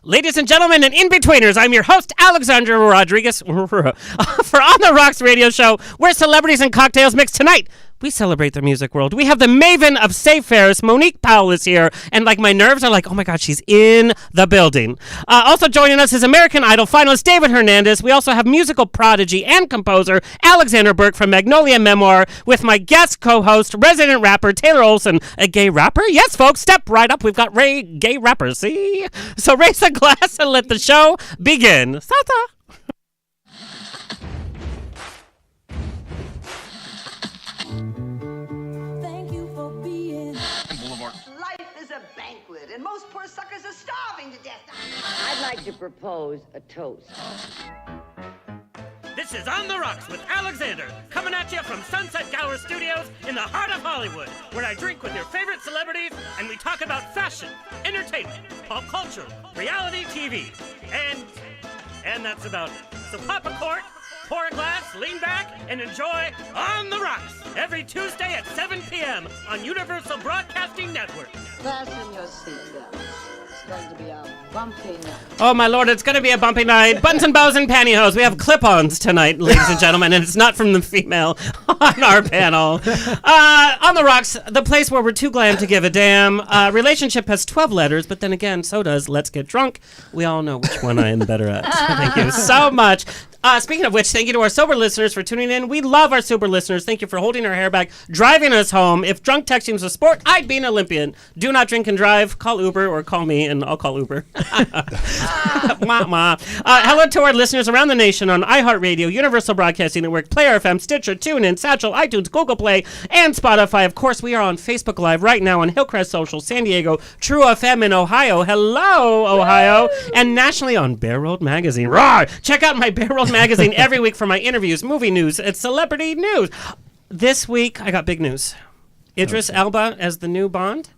Ladies and gentlemen and in-betweeners, I'm your host, Alexandra Rodriguez, for On the Rocks radio show, where celebrities and cocktails mix tonight. We celebrate the music world. We have the maven of Save Ferris, Monique Powell is here, and like my nerves are like, oh my God, she's in the building. Also joining us is American Idol finalist David Hernandez. We also have musical prodigy and composer Alexander Burke from Magnolia Memoir, with my guest co-host, resident rapper Taylor Olson, a gay rapper. Yes, folks, step right up. We've got gay rappers, see? So raise a glass and let the show begin. Sata. And most poor suckers are starving to death. I'd like to propose a toast. This is On the Rocks with Alexander, coming at you from Sunset Gower Studios in the heart of Hollywood, where I drink with your favorite celebrities and we talk about fashion, entertainment, pop culture, reality TV, and that's about it. So pop a cork, pour a glass, lean back, and enjoy On the Rocks every Tuesday at 7 p.m. on Universal Broadcasting Network. Fasten your seatbelts. It's going to be a bumpy night. Oh, my Lord, it's going to be a bumpy night. Buttons and bows and pantyhose. We have clip-ons tonight, ladies and gentlemen, and it's not from the female on our panel. On the Rocks, the place where we're too glam to give a damn. Relationship has 12 letters, but then again, so does Let's Get Drunk. We all know which one I am better at. Thank you so much. Speaking of which, thank you to our sober listeners for tuning in. We love our sober listeners. Thank you for holding our hair back, driving us home. If drunk texting was a sport, I'd be an Olympian. Do not drink and drive. Call Uber or call me, and I'll call Uber. Hello to our listeners around the nation on iHeartRadio, Universal Broadcasting Network, Player FM, Stitcher, TuneIn, Satchel, iTunes, Google Play, and Spotify. Of course, we are on Facebook Live right now on Hillcrest Social, San Diego, True FM in Ohio. Hello, Ohio. And nationally on Bear Road Magazine. Rawr! Check out my Bear Road Magazine every week for my interviews, movie news, and celebrity news. This week, I got big news. Idris Elba as the new Bond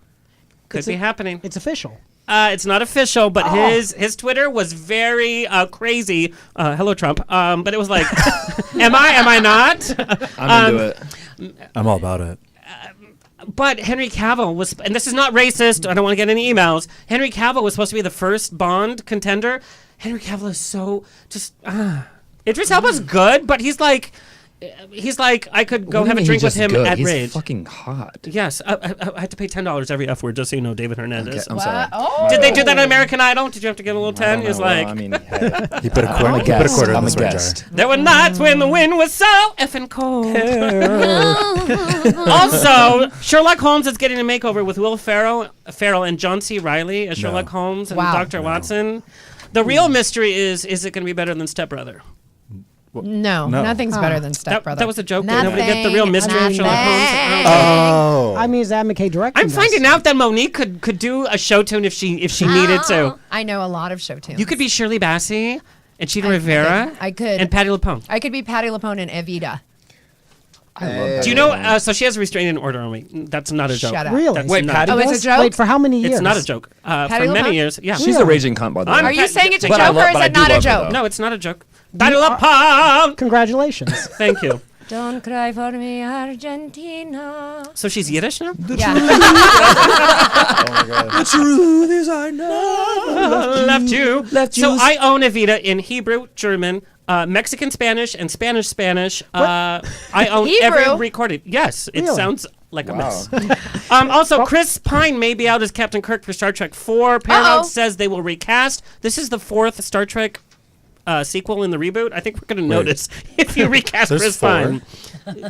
could be happening. It's official. It's not official, but his Twitter was very crazy. Hello, Trump. But it was like, am I not? I'm into it. I'm all about it. But Henry Cavill was, and this is not racist, I don't want to get any emails, Henry Cavill was supposed to be the first Bond contender. Henry Cavill is so just, Idris Elba's good, but he's like, I could go have a drink with him good? at He's Rage. Fucking hot. Yes, I had to pay $10 every F word, just so you know, David Hernandez. Okay, I'm sorry. Oh. Did they do that on American Idol? Did you have to get a little 10? He He's like, he put a quarter. I'm in the guest. There were nights when the wind was so effing cold. Also, Sherlock Holmes is getting a makeover with Will Ferrell and John C. Reilly as Sherlock Holmes and Dr. Watson. The real mystery is it going to be better than Step Brother? No, nothing's better than Step Brother. That was a joke. Nothing, Nobody get the real mystery of Sherlock Holmes. Oh. I mean, is Adam McKay directing I'm finding out that Monique could do a show tune if she needed to. I know a lot of show tunes. You could be Shirley Bassey and Cheetah Rivera. I could. And Patti LuPone. I could be Patti LuPone and Evita. I love that. Do you know? So she has a restraining order on me. That's not a joke. Shut up. Really? That's Wait, not- Patty Oh, it's a does? joke? Wait, for how many years? It's not a joke. For Patti many LuPone? years. Yeah. She's a raging cunt, by the way. Are you saying it's a But I joke love- or is but I it do not a love her, joke? though. No, it's not a joke. Patti LuPone. Congratulations. Thank you. Don't cry for me, Argentina. So she's Yiddish now? Yeah. Oh my God. The truth is I know. Left you. So you. I own Evita in Hebrew, German, Mexican Spanish, and Spanish. I own Hebrew? every recording. Yes, it Really? sounds like a Wow. mess. Also, Chris Pine may be out as Captain Kirk for Star Trek 4. Paramount says they will recast. This is the 4th Star Trek sequel in the reboot. I think we're going to notice if you recast There's Chris 4? Pine.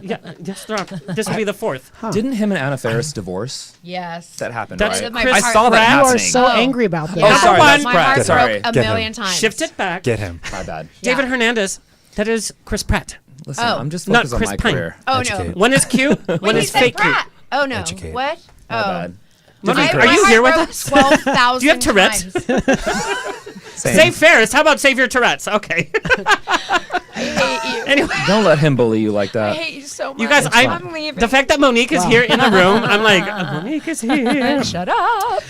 Yeah, yes, this will be the 4th. Didn't him and Anna Faris divorce? Yes. That happened, That's right? My Chris heart I saw that Pratt. You are happening. so angry about this. Yeah. Oh, sorry, Number that's My Pratt. heart Sorry. broke a Get million him. times. Shift it back. Get him. My bad. David Yeah. Hernandez. That is Chris Pratt. Listen, Oh. I'm just Not focused on Chris my Pine. career. Oh, Educate. no. One is cute, one When he is said fake Pratt. cute. Oh, no. Educate. What? My Oh. bad. Monique, Different are career. you My here heart with broke us? 12,000 Do you have Tourette's? times. Same. Save Ferris. How about save your Tourette's? Okay. I hate you. Anyway, Don't let him bully you like I that. hate you so much. you guys, I'm leaving. the fact that Monique is here in the room, I'm like, Monique is here. Shut up.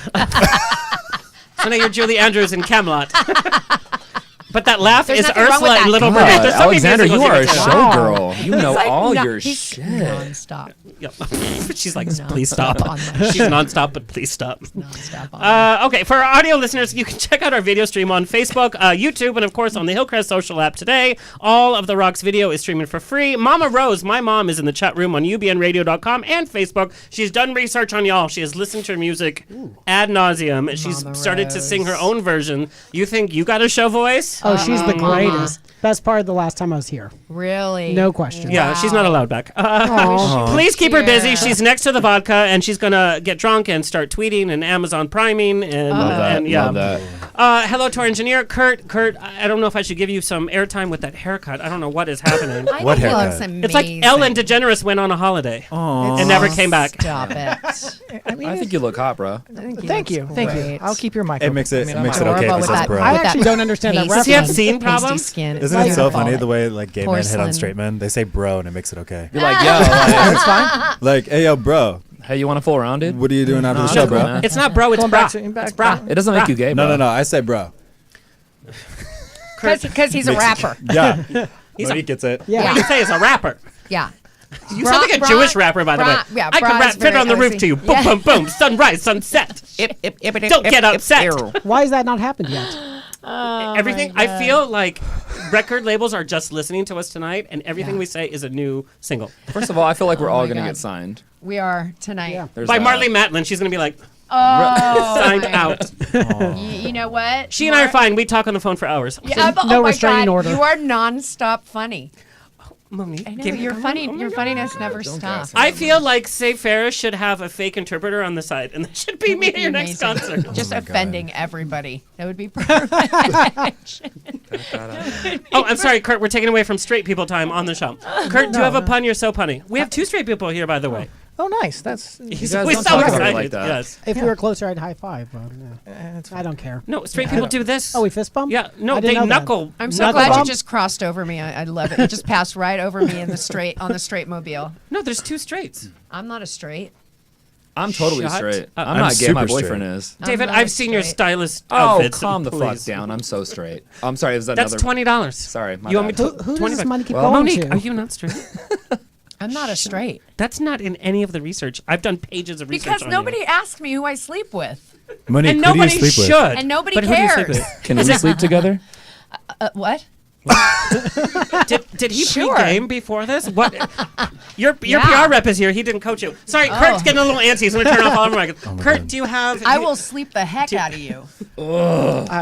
So now you're Julie Andrews in Camelot. But that laugh There's is nothing wrong with Ursula that. in Little God, Mermaid. There's so many Alexander, you musicals are a can do. showgirl. You know It's like, all no, your he's shit. nonstop. Yeah. She's like, please stop. on my She's nonstop, but please stop. Nonstop on Okay, for our audio listeners, you can check out our video stream on Facebook, YouTube, and of course on the Hillcrest social app today. All of the Rocks video is streaming for free. Mama Rose, my mom, is in the chat room on ubnradio.com and Facebook. She's done research on y'all. She has listened to her music ad nauseum, and she's Mama started to sing her Rose. own version. You think you got a show voice? Oh, she's the greatest. Best part of the last time I was here. Really? No question. Yeah, she's not allowed back. Aw. Please keep her busy. Yeah. She's next to the vodka, and she's gonna get drunk and start tweeting and Amazon priming and, and yeah. Love that. Hello to our engineer, Kurt. Kurt, I don't know if I should give you some airtime with that haircut. I don't know what is happening. I What think it haircut? looks amazing. It's like Ellen DeGeneres went on a holiday and never came back. Stop it. I mean, I think you look hot, bro. thank you. great. I'll keep your mic. It makes it open. makes it I'm okay if horrible it with says that. bro. I With that actually don't understand that pasty- Does he have reference. scene pasty problems? skin. Isn't it so Wonderful. funny the way like gay men hit on Porcelain. straight men? They say bro and it makes it okay. You're like, yo, that's fine. Like, hey yo, bro, Hey, you want a full round, dude? what are you doing after the No, show, I'm cool, bro? man. It's not bro, it's Going bra. back to- back- It's bra. It doesn't make you gay, No, bro. no, no. I say bro. Because he's a rapper. Yeah. He's Monique gets it. What Yeah. do you say is a rapper? Yeah. You sound like a Jewish rapper, by the way. Yeah, I could bra rap is fit very on the roof OC. to you. Boom, Yeah. boom, boom. Sunrise, sunset. Don't get upset. Why has that not happened yet? Everything. I feel like record labels are just listening to us tonight, and everything Yeah. we say is a new single. First of all, I feel like we're all my going to God. get signed. We are tonight. Yeah. There's By that. Marley Matlin, she's gonna be like Oh, signed my- out. You know what? She and I are fine. We talk on the phone for hours. Yeah, but, No oh my restraining God, order. You are nonstop funny. Monique, I know give me- you're oh my- funny. oh my Your God. funniness never stops. I feel like Say Ferris should have a fake interpreter on the side, and that should be me at your next Amazing. concert. Just my God. offending everybody. That would be perfect. Oh, I'm sorry, Kurt. We're taking away from straight people time on the show. Kurt, do you have a pun? You're so punny. We have two straight people here, by the way. Oh, nice. That's He's guys always don't so talk about it excited. like that. Yes. If we were closer, I'd high five. But, It's I don't care. No, straight people do this. Oh, we fist bump? Yeah. No, I didn't they know that. knuckle. I'm so knuckle glad you bump. just crossed over me. I love it. You just passed right over me in the straight on the straight mobile. No, there's two straights. I'm not a straight. I'm totally Shut straight. up. I'm not gay. My super boyfriend straight. is. David, not I've seen your straight. stylist Oh, outfits. calm the fuck please. down. I'm so straight. I'm sorry. Is that That's another? $20. Sorry, my You want me bad. to? Who does 20 this money keep Well, going Monique, to? are you not straight? I'm not a straight. That's not in any of the research. I've done pages of research Because on nobody you. asks me who I sleep with. Monique, And who do you nobody sleep should. with? And nobody But who do you sleep cares. with? Can we sleep together? What? Did he Sure. pre-game before this? What? Your Yeah. PR rep is here. He didn't coach you. Sorry, Oh. Kurt's getting a little antsy. He's going to turn off all of our mics. Kurt, God. do you have... I will sleep the heck out of you.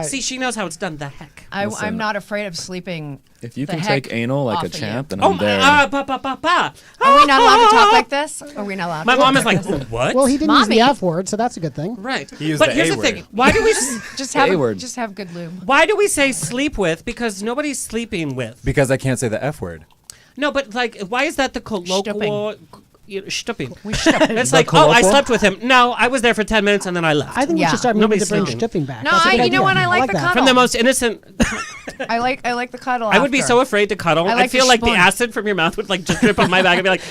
See, she knows how it's done. The heck. I'm not afraid of sleeping. If you the can heck take anal like off a of you. champ, then Oh, I'm there. ba, ba, ba, ba. Are we not allowed to talk like this? Are we not allowed? My to mom talk is like, this? what? Well, he didn't use the Mommy. F word, so that's a good thing. Right. He used But the here's A the thing. word. Why do we... just A-word. have good lube. Why do we say sleep with? Because nobody's sleeping with. Because I can't say the F word. No, but like, why is that the colloquial? Stupping. stupping. It's The like, oh, I colloquial? slept with him. No, I was there for 10 minutes and then I left. I think we Yeah. should start moving Nobody's to bring sleeping. stipping back. No, That's a good you idea. know what? I like the that. cuddle. From the most innocent. I like the cuddle. I would be after. so afraid to cuddle. I I'd like feel the like the spoon. acid from your mouth would like just drip on my back. I'd be like,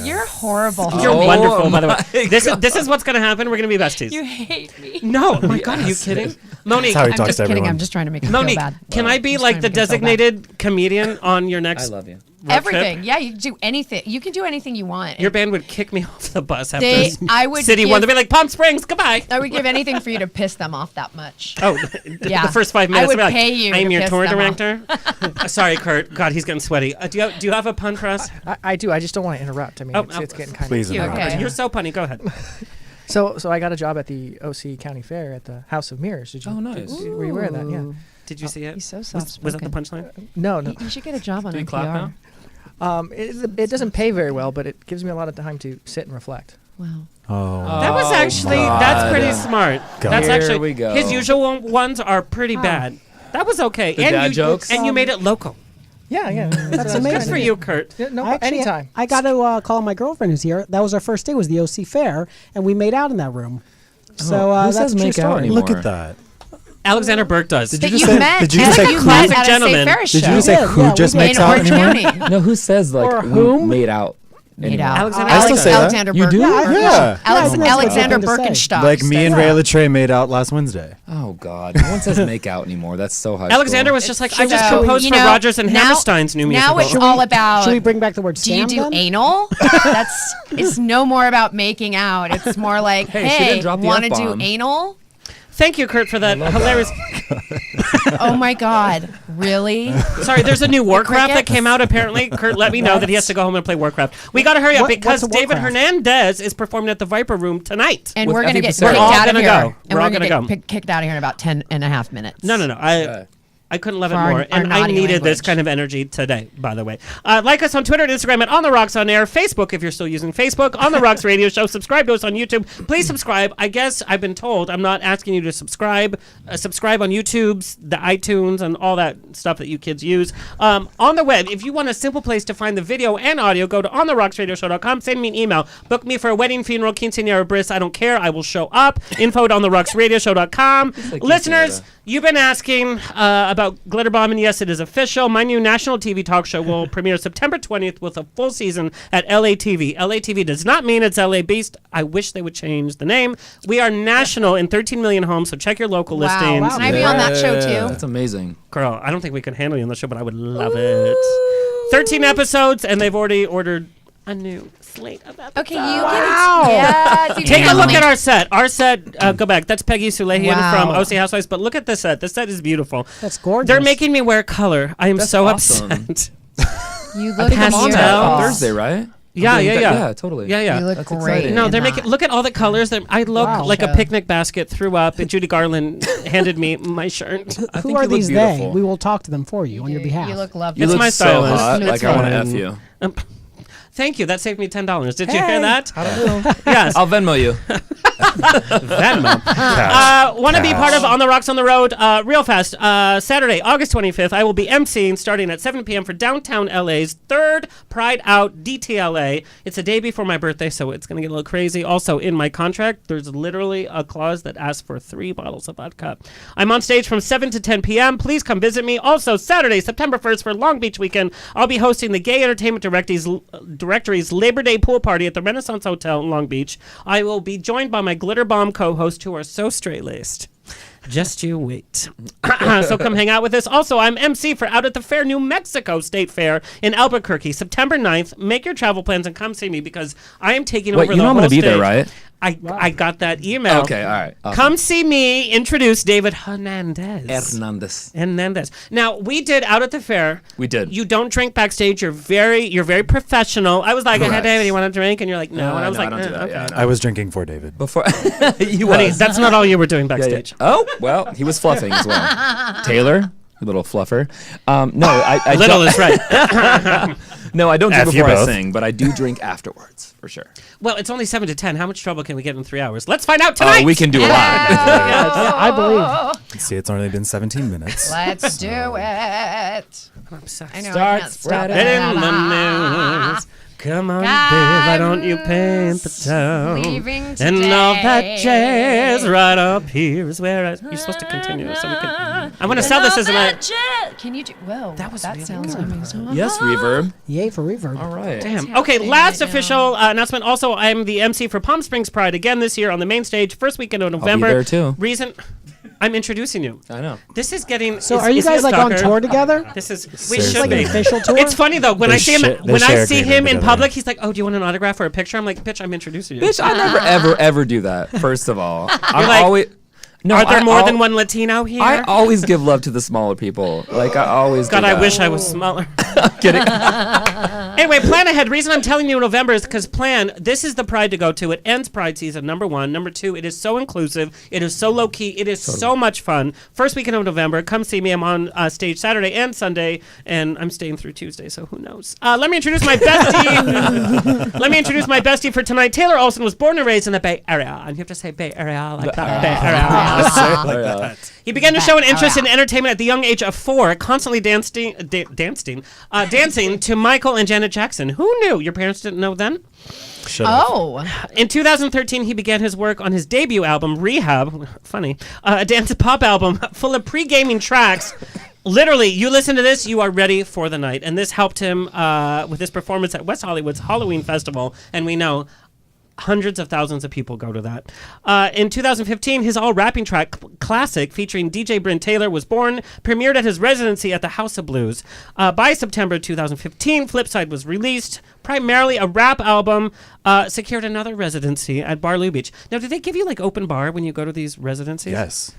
You're horrible. you're Oh wonderful, by the way. my This is what's going to happen. We're going to be besties. You hate me. No, oh my God, are you kidding? Monique, That's how he I'm talks just to kidding. everyone. I'm just trying to make you Monique, feel bad. can I be Just like trying the to make you feel bad. designated comedian on your I next love you. road trip? Everything. Yeah, you can do anything. You can do anything you want. Your band would kick me off the bus after I would City give, One. They'd be like, Palm Springs, goodbye. I would give anything for you to piss them off that much. Oh, Yeah. the first 5 I minutes. would I'd be like, pay you I'm to your piss tour them off. director. Sorry, Kurt. God, he's getting sweaty. Do you have a pun for us? I do. I just don't want to interrupt. I mean, Oh, it's getting kind Please of. interrupt. Okay. You're so punny. Go ahead. So I got a job at the OC County Fair at the House of Mirrors. Did you? Oh, nice. Were you aware of that? Yeah. Did you see it? He's so Was soft-spoken. that the punchline? No, no. You should get a job on Do we NPR. clap now? It doesn't pay very well, but it gives me a lot of time to sit and reflect. Wow. Oh. That was actually God. that's pretty smart. Go. That's Here actually we go. his usual ones are pretty bad. That was okay. The and dad you, jokes? and you made it local. Yeah, yeah. That's Good amazing. for you, Kurt. Yeah, no, Actually, anytime. I got to call my girlfriend who's here. That was our first day. Was the OC Fair, and we made out in that room. So Who that's says a true make out story. anymore? Look at that. Alexander Burke does. Did That you you just say- met. did you at- just say you who? met Classic at a gentleman. Say Ferris Did show. you just say Yeah, who yeah, just we makes in out Orange anymore? County. No, who says like Or we whom? made out? Made out. Alexander- I still say that. Alexander You Burke. do? Yeah, I think Yeah. I think that's a good Alexander thing to say. Birkenstock. Like me and Ray Latrey made out last Wednesday. Oh God, no one says make out anymore. That's so high. Alexander school. was just like, I just So, composed you for know, Rodgers and now- Hammerstein's new musical. Now it's all about. Should we bring back the word Do you scam do then? anal? It's no more about making out. It's more like, Hey, she hey, didn't drop the want to do F-bomb. anal? Thank you, Kurt, for that hilarious. Oh my God, really? Sorry, there's a new Warcraft that crickets? came out. Apparently, Kurt let me know that he has to go home and play Warcraft. We got to hurry up What- because what's a David Warcraft? Hernandez is performing at the Viper Room tonight. And With we're gonna Effie get Passero. kicked We're all out of gonna here. go. And We're all we're gonna gonna get go. kicked out of here in about 10.5 minutes. No. I couldn't love it For our- more. our And I naughty needed this language. kind of energy today, by the way. Like us on Twitter and Instagram at On The Rocks On Air. Facebook, if you're still using Facebook. On The Rocks Radio Show. Subscribe to us on YouTube. Please subscribe. I guess I've been told, I'm not asking you to subscribe. Subscribe on YouTube's, the iTunes, and all that stuff that you kids use. On the web, if you want a simple place to find the video and audio, go to ontherocksradioshow.com. Send me an email. Book me for a wedding, funeral, quinceañera, bris. I don't care. I will show up. Info at ontherocksradioshow.com. Listeners, you've been asking about Glitter Bomb, and yes, it is official. My new national TV talk show will premiere September 20th with a full season at LATV. LATV does not mean it's LA Beast. I wish they would change the name. We are national in 13 million homes, so check your local listings. Can I be on that show too? That's amazing. Girl, I don't think we can handle you on the show, but I would love it. 13 episodes, and they've already ordered a new slate of episodes. Okay, you can. Yes, you Take a can look handle at me. our set. Our set, go back. That's Peggy Sulahian Wow. from OC Housewives. But look at the set. The set is beautiful. That's gorgeous. They're making me wear color. I am That's so awesome. upset. You I look think I'm on that Pastel. on beautiful. Thursday, right? Yeah, I'm doing yeah. that- Yeah, totally. Yeah. You look That's great. exciting. No, in they're that. making. Look at all the colors. I look Wow. like a Show. picnic basket. Threw up, and Judy Garland handed me my shirt. I Who think are you look these they? beautiful. We will talk to them for you on your behalf. You look lovely. You It's look my so stylist. hot. It's Like I want to fine. F you. Thank you. That saved me $10. Did you Hey. hear that? I don't know. Yes. I'll Venmo you. Venmo. Want to be part of On the Rocks on the Road? Real fast. Saturday, August 25th, I will be emceeing starting at 7 p.m. for downtown LA's third Pride Out DTLA. It's a day before my birthday, so it's going to get a little crazy. Also, in my contract, there's literally a clause that asks for 3 bottles of vodka. I'm on stage from 7 to 10 p.m. Please come visit me. Also, Saturday, September 1st for Long Beach weekend, I'll be hosting the Gay Entertainment Directory's Labor Day pool party at the Renaissance Hotel in Long Beach. I will be joined by my Glitter Bomb co-hosts who are so straight-laced. Just you wait. So come hang out with us. Also, I'm MC for Out at the Fair, New Mexico State Fair in Albuquerque, September 9th. Make your travel plans and come see me because I am taking Wait, over you the know I'm whole gonna be there, stage. right? I got that email. Okay, all right. Awesome. Come see me introduce David Hernandez. Hernandez. Now, we did Out at the Fair. We did. You don't drink backstage. You're very professional. I was like, hey, Correct. David, you want to drink? And you're like, no. And I was no, like, I don't do that. okay. Yeah, no. I was drinking for David. Before you Honey, was. that's not all you were doing Yeah, yeah. backstage. Oh well, he was fluffing as well. Taylor, a little fluffer. No, I Little don't, is right. no, I don't drink F you before I both. sing, but I do drink afterwards for sure. Well, it's only 7 to 10. How much trouble can we get in 3 hours? Let's find out tonight. Oh, we can do a lot. Yeah, I believe. See, it's only been 17 minutes. Let's do it. I'm obsessed. I know. I Start can't stop spreading it. In the news. Come on, babe, why don't you paint the town? Leaving And all that today. jazz right up here is where you're supposed to continue. So we can, I want to sell this as an Can you do? Whoa, That was that really sounds good. amazing. Yes, reverb. Yay for reverb. All right. Damn. Okay, last official announcement. Also, I'm the MC for Palm Springs Pride again this year on the main stage, first weekend of November. there, too. Reason, I'm introducing you. I know. This is getting. So are you guys like on tour together? This is. We Seriously. should Like an be. official tour? It's funny though when They I see him share- they when I share see agreement him in together. public. He's like, "Oh, do you want an autograph or a picture?" I'm like, "Bitch, I'm introducing you." Bitch, I ever do that. First of all, I'm like, always. No, Are there I more al- than one Latino here? I always give love to the smaller people. Like I always. God, do I that. wish I was smaller. Kidding. Anyway, plan ahead. Reason I'm telling you in November is because this is the Pride to go to. It ends Pride season, number one. Number two, it is so inclusive. It is so low key. It is so much fun. First weekend of November. Come see me. I'm on stage Saturday and Sunday, and I'm staying through Tuesday, so who knows? Let me introduce my bestie. Let me introduce my bestie for tonight. Taylor Olson was born and raised in the Bay Area. And you have to say Bay Area like that. Bay Area. He began to show an interest in entertainment at the young age of 4, constantly dancing to Michael and Janet Jackson. Who knew? Your parents didn't know then? Shut up. Oh, In 2013, he began his work on his debut album, Rehab. Funny. A dance pop album full of pre-gaming tracks. Literally, you listen to this, you are ready for the night. And this helped him with his performance at West Hollywood's Halloween Festival. And we know hundreds of thousands of people go to that. In 2015, his all-rapping track, Classic, featuring DJ Bryn Taylor, was born, premiered at his residency at the House of Blues. By September 2015, Flipside was released, primarily a rap album, secured another residency at Barlow Beach. Now, do they give you, like, open bar when you go to these residencies? Yes.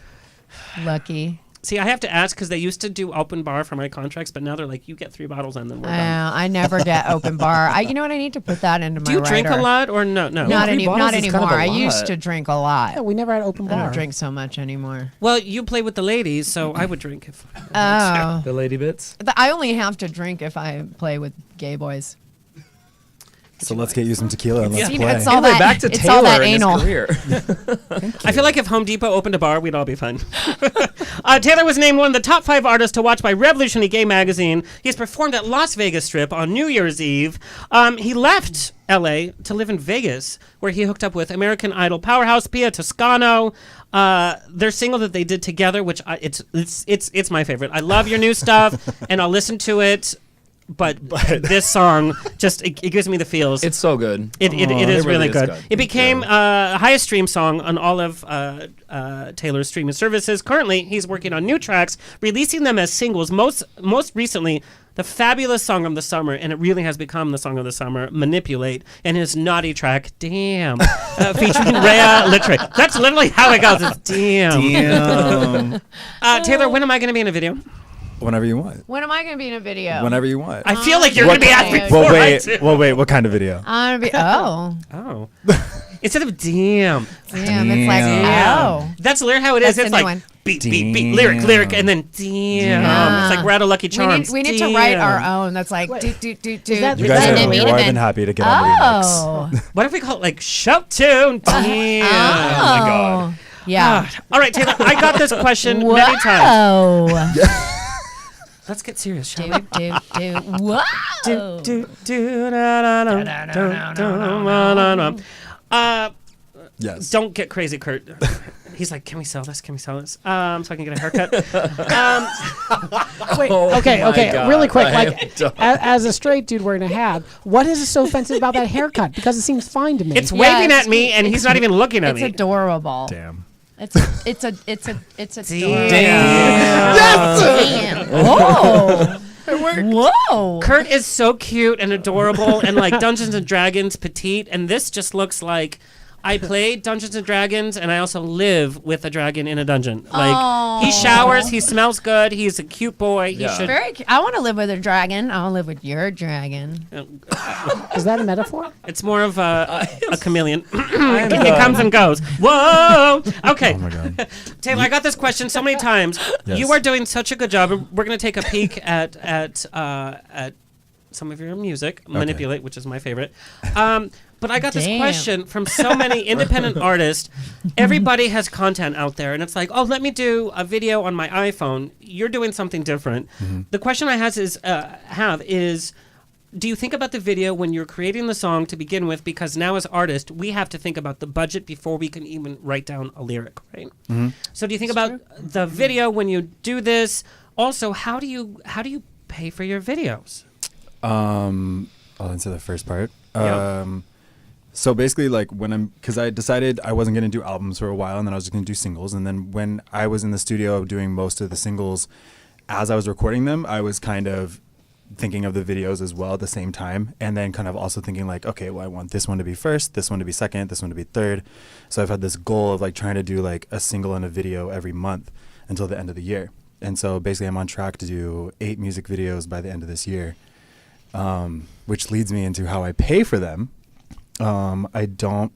Lucky. See, I have to ask because they used to do open bar for my contracts, but now they're like, you get 3 bottles and then we're done. I never get open bar. You know what? I need to put that into my Do you drink a rider. lot or no? No. Not, Three bottles not is kind anymore. of a I lot. used to drink a lot. Yeah, we never had open I bar. don't drink so much anymore. Well, you play with the ladies, so I would drink if. Oh. The lady bits. I only have to drink if I play with gay boys. So let's get you some tequila and let's See, play. it's all Anyway, that, back to it's Taylor all that and his anal. career. I feel like if Home Depot opened a bar, we'd all be fine. Taylor was named one of the top 5 artists to watch by Revolutionary Gay Magazine. He's performed at Las Vegas Strip on New Year's Eve. He left L.A. to live in Vegas, where he hooked up with American Idol powerhouse Pia Toscano. Their single that they did together, which it's my favorite. I love your new stuff, and I'll listen to it. But this song just it gives me the feels. It's so good. It is really good. It It's became good. highest stream song on all of Taylor's streaming services. Currently, he's working on new tracks, releasing them as singles. Most recently, the fabulous song of the summer, and it really has become the song of the summer, "Manipulate," and his naughty track, "Damn," featuring Rhea Littre. That's literally how it goes. It's damn. Taylor, when am I going to be in a video? Whenever you want. When am I going to be in a video? Whenever you want. I feel like you're going to be asking okay. before I do. Well, wait. What kind of video? I'm going to be, oh. Oh. Instead of damn. Damn, it's like, oh. That's literally how it is. That's It's the new like one. beat, lyric, and then damn. Yeah. It's like we're at a Lucky Charms. We need to write our own. That's like, do. that- You guys And are then more than happy to get on the remix. Oh. What if we call it like shout tune? Damn. Oh my God. Yeah. All right, Taylor, I got this question many times. Whoa. Let's get serious, shall we? Whoa. Yes. Don't get crazy, Kurt. He's like, can we sell this? Can we sell this? So I can get a haircut. Wait, Oh okay, my okay, God, really quick. I Like, am done. as a straight dude wearing a hat, what is so offensive about that haircut? Because it seems fine to me. It's waving at me, and he's not even looking at It's me. adorable. Damn. It's adorable. Damn. Oh. Whoa. Kurt is so cute and adorable and like Dungeons and Dragons petite, and this just looks like I play Dungeons and Dragons, and I also live with a dragon in a dungeon. Like he showers, he smells good, he's a cute boy. He Yeah. should. Very cute. I want to live with a dragon. I want to live with your dragon. Is that a metaphor? It's more of a chameleon. It comes and goes. Whoa. Okay. Oh my God. Taylor, I got this question so many times. Yes. You are doing such a good job. And we're going to take a peek at some of your music, Manipulate, which is my favorite. But I got this Damn. question from so many independent artists. Everybody has content out there, and it's like, oh, let me do a video on my iPhone. You're doing something different. The question I have is, do you think about the video when you're creating the song to begin with? Because now as artists, we have to think about the budget before we can even write down a lyric, right? So do you think about the video when you do this? Also, how do you pay for your videos? I'll answer the first part. Yeah. So basically, like because I decided I wasn't going to do albums for a while, and then I was just going to do singles. And then when I was in the studio doing most of the singles, as I was recording them, I was kind of thinking of the videos as well at the same time, and then kind of also thinking like, okay, well, I want this one to be first, this one to be second, this one to be third. So I've had this goal of like trying to do like a single and a video every month until the end of the year. And so basically, I'm on track to do 8 music videos by the end of this year, which leads me into how I pay for them. I don't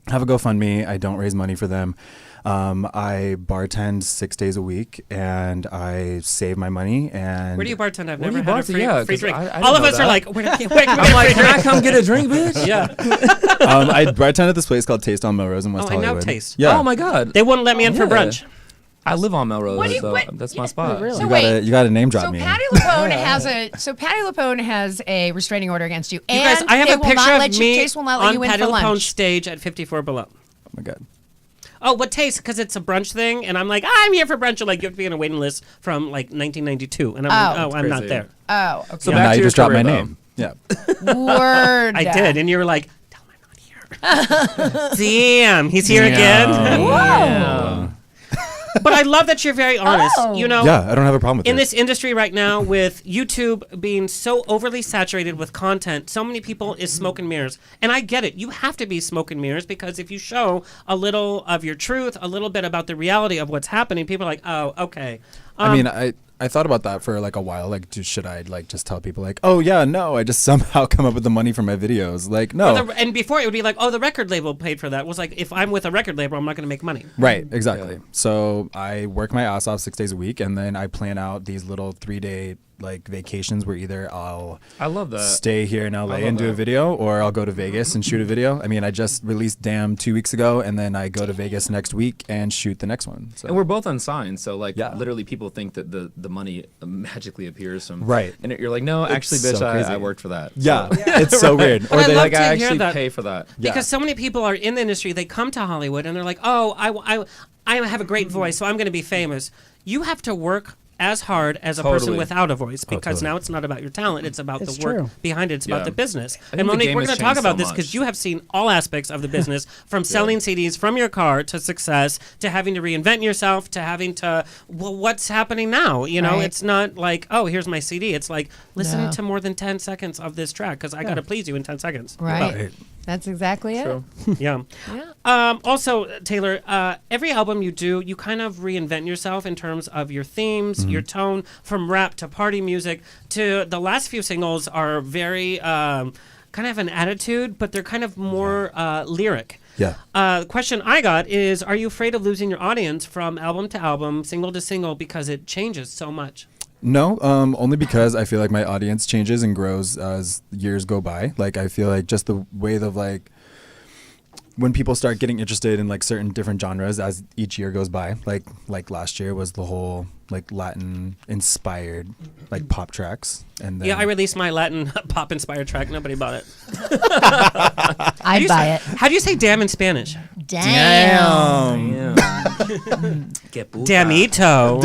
have a GoFundMe. I don't raise money for them. I bartend 6 days a week, and I save my money. And Where do you bartend? I've Where do never you had a bartend? free, Yeah, free 'cause drink. I didn't All of know us are that. like, where can we I'm like, can I come get a drink, bitch? Yeah. I bartend at this place called Taste on Melrose in West Oh, I know Hollywood. Taste. Yeah. Oh my God. They wouldn't let me in for Yeah. brunch. I live on Melrose, What do you- so what- that's my spot. really? So You gotta name drop So me. Patty LuPone has a restraining order against you. You guys, I have they a will picture not of let me Taste will not let on you in Patty for LuPone's lunch. stage at 54 Below. Oh my God. oh, what taste? Because it's a brunch thing. And I'm like, I'm here for brunch. And like, you have to be on a waiting list from like 1992. And I'm like, oh, I'm not crazy. there. Oh, okay. So And back now to you your just dropped my career, though. name. Yeah. Word. I did. And you were like, tell him I'm not here. Damn, he's here again. Whoa. But I love that you're very honest. Oh. You know, Yeah, I don't have a problem with in it. this industry right now, with YouTube being so overly saturated with content, so many people is smoke and mirrors. And I get it. You have to be smoke and mirrors because if you show a little of your truth, a little bit about the reality of what's happening, people are like, oh, okay. I mean, I thought about that for like a while. Like, should I like just tell people like, oh yeah, no, I just somehow come up with the money for my videos? Like, no. And before it would be like, oh, the record label paid for that. It was like, if I'm with a record label, I'm not going to make money. Right, exactly. So I work my ass off 6 days a week, and then I plan out these little 3-day like vacations where either I'll I love that. stay here in LA love and do a that. video, or I'll go to Vegas and shoot a video. I mean, I just released Damn 2 weeks ago, and then I go to Vegas next week and shoot the next one. So And we're both unsigned, so like Yeah. literally people think that the money magically appears from Right. and you're like, no, actually, It's bitch, so I crazy. worked for that. yeah, So- it's so weird. But I they love like to I hear actually that. pay for that. Yeah. Because so many people are in the industry, they come to Hollywood and they're like, oh, I have a great voice, so I'm going to be famous. You have to work as hard as a person Totally. without a voice because totally. now it's not about your talent, it's about It's the work true. behind it, it's Yeah. about the business. think And the Monique, game we're has going to talk changed about so this because much. you have seen all aspects of the business from selling CDs from your car to success to having to reinvent yourself to having to, well, what's happening now? You know, Right. it's not like, oh, here's my CD. It's like, listen No. to more than 10 seconds of this track because I got to please you in 10 seconds. Right. Right. That's exactly it. True. Yeah. Yeah. Also, Taylor, every album you do, you kind of reinvent yourself in terms of your themes, your tone, from rap to party music to the last few singles are very kind of an attitude, but they're kind of more lyric. Yeah. The question I got is, are you afraid of losing your audience from album to album, single to single, because it changes so much? No, only because I feel like my audience changes and grows as years go by. Like, I feel like just the way of like when people start getting interested in like certain different genres as each year goes by, like last year was the whole like Latin inspired like pop tracks, and then Yeah, I released my Latin pop inspired track. Nobody bought it. I'd buy it. How do you say damn in Spanish? Damn. Damito.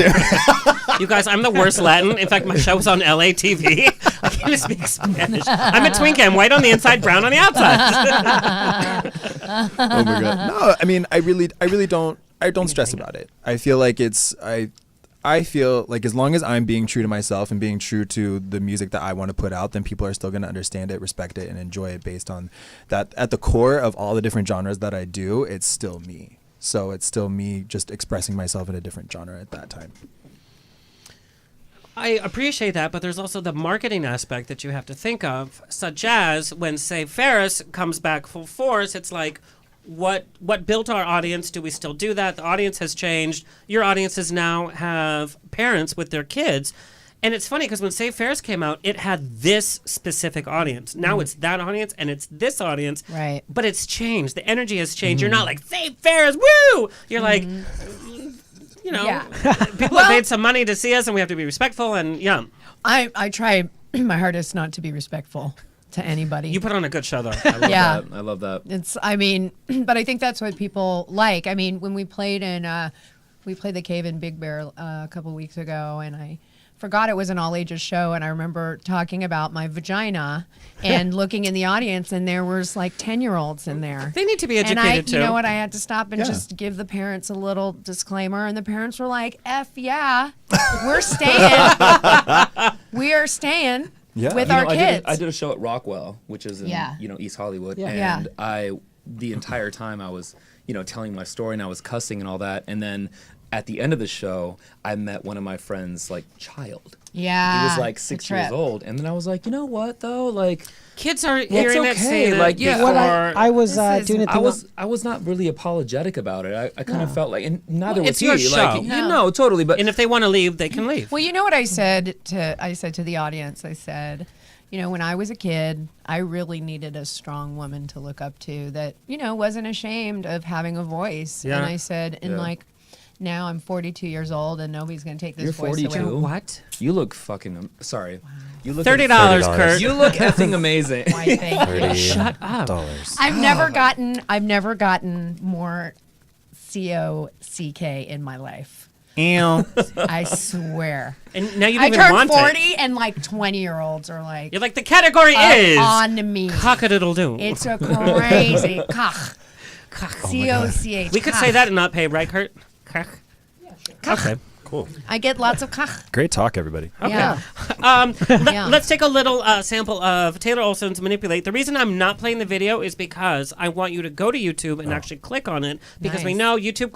You guys, I'm the worst Latin. In fact, my show was on LA TV. I can't even speak Spanish. I'm a twink. I'm white on the inside, brown on the outside. Oh my god. No, I mean, I really don't stress about it. I feel like I feel like as long as I'm being true to myself and being true to the music that I want to put out, then people are still going to understand it, respect it, and enjoy it based on that. At the core of all the different genres that I do, it's still me. So it's still me just expressing myself in a different genre at that time. I appreciate that, but there's also the marketing aspect that you have to think of, such as when, say, Ferris comes back full force, it's like, what built our audience? Do we still do that? The audience has changed. Your audiences now have parents with their kids. And it's funny because when Save Ferris came out, it had this specific audience. Now it's that audience and it's this audience. Right. But it's changed. The energy has changed. You're not like, Save Ferris, woo! You're like, you know, Yeah. people have paid some money to see us and we have to be respectful and yeah. I try my hardest not to be respectful to anybody. You put on a good show though. Yeah. I love that. It's, I mean, but I think that's what people like. I mean, when we played the Cave in Big Bear a couple weeks ago, and I forgot it was an all ages show, and I remember talking about my vagina and looking in the audience, and there was like 10-year-olds in there. They need to be And educated too. you know what? I had to stop and Yeah. just give the parents a little disclaimer, and the parents were like, "F yeah, we're staying. We are staying." Yeah. With You our I kids. did a show at Rockwell, which is in Yeah. East Hollywood, Yeah. and Yeah. the entire time I was telling my story and I was cussing and all that, and then at the end of the show I met one of my friends' like child. Yeah. He was like it's a 6 years trip. old, and then I was like, you know what though, like Kids are hearing it okay, say that like, yeah. before. What I was This is- doing a I thing. was not really apologetic about it. I kind of felt like, and neither Well, was it's he. your Like show. you No. know, totally. But and if they want to leave, they can leave. Well, you know what I said to the audience? I said, you know, when I was a kid, I really needed a strong woman to look up to that, you know, wasn't ashamed of having a voice. Yeah. And I said, and Yeah. like, now I'm 42 years old and nobody's going to take this You're voice 42? away. What? you look fucking. Sorry, you look $30, $30. Kurt. You look effing amazing. Why, thank you. Shut up. $30. I've never gotten more C-O-C-K in my life. Ew. I swear. And now you don't I even turned want 40 it. and like 20-year-olds are like, You're like, the category is on me. cock-a-doodle-doo. It's a crazy cock. C-O-C-H. We could say that and not pay, right, Kurt? Cock. Okay. Cool. I get lots of cock. Great talk, everybody. Yeah. Let's take a little sample of Taylor Olson's Manipulate. The reason I'm not playing the video is because I want you to go to YouTube and actually click on it, because we Nice. know YouTube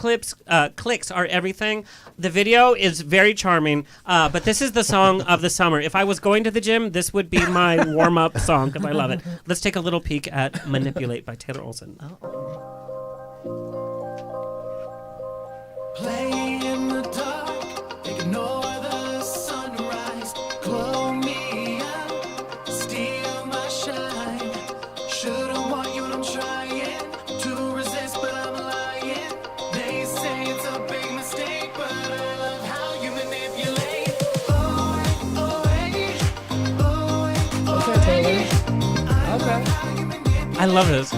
clicks are everything. The video is very charming, but this is the song of the summer. If I was going to the gym, this would be my warm-up song because I love it. Let's take a little peek at Manipulate by Taylor Olson. Play in the dark, ignore the sunrise, glow me up, steal my shine. Shouldn't want you and I'm trying to resist, but I'm lying. They say it's a big mistake, but I love how you manipulate. Okay, Taylor. Okay. I love this.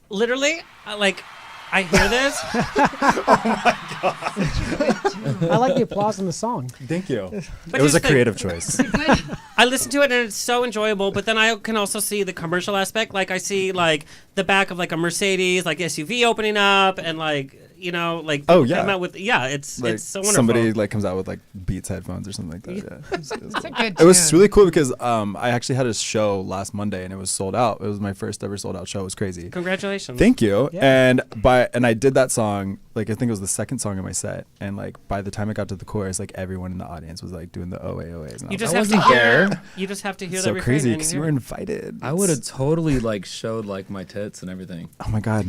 Literally, I hear this. I like the applause in the song. Thank you. But It was a here's the- creative choice. I listen to it and it's so enjoyable, but then I can also see the commercial aspect. Like I see like the back of like a Mercedes like SUV opening up and like, you know, like Oh, yeah. come out with it's Like so wonderful. somebody like comes out with like Beats headphones or something like that. Yeah. It's a good It was tune. really cool because I actually had a show last Monday and it was sold out. It was my first ever sold out show. It was crazy. Congratulations. Thank you. Yeah. And I did that song, like I think it was the second song in my set, and like by the time I got to the chorus, like everyone in the audience was like doing the OAs. And You I just was have like, to hear. You just have to hear so the refrain. crazy and because you you were hear it. invited. I would have totally like showed like my tits and everything. Oh my god.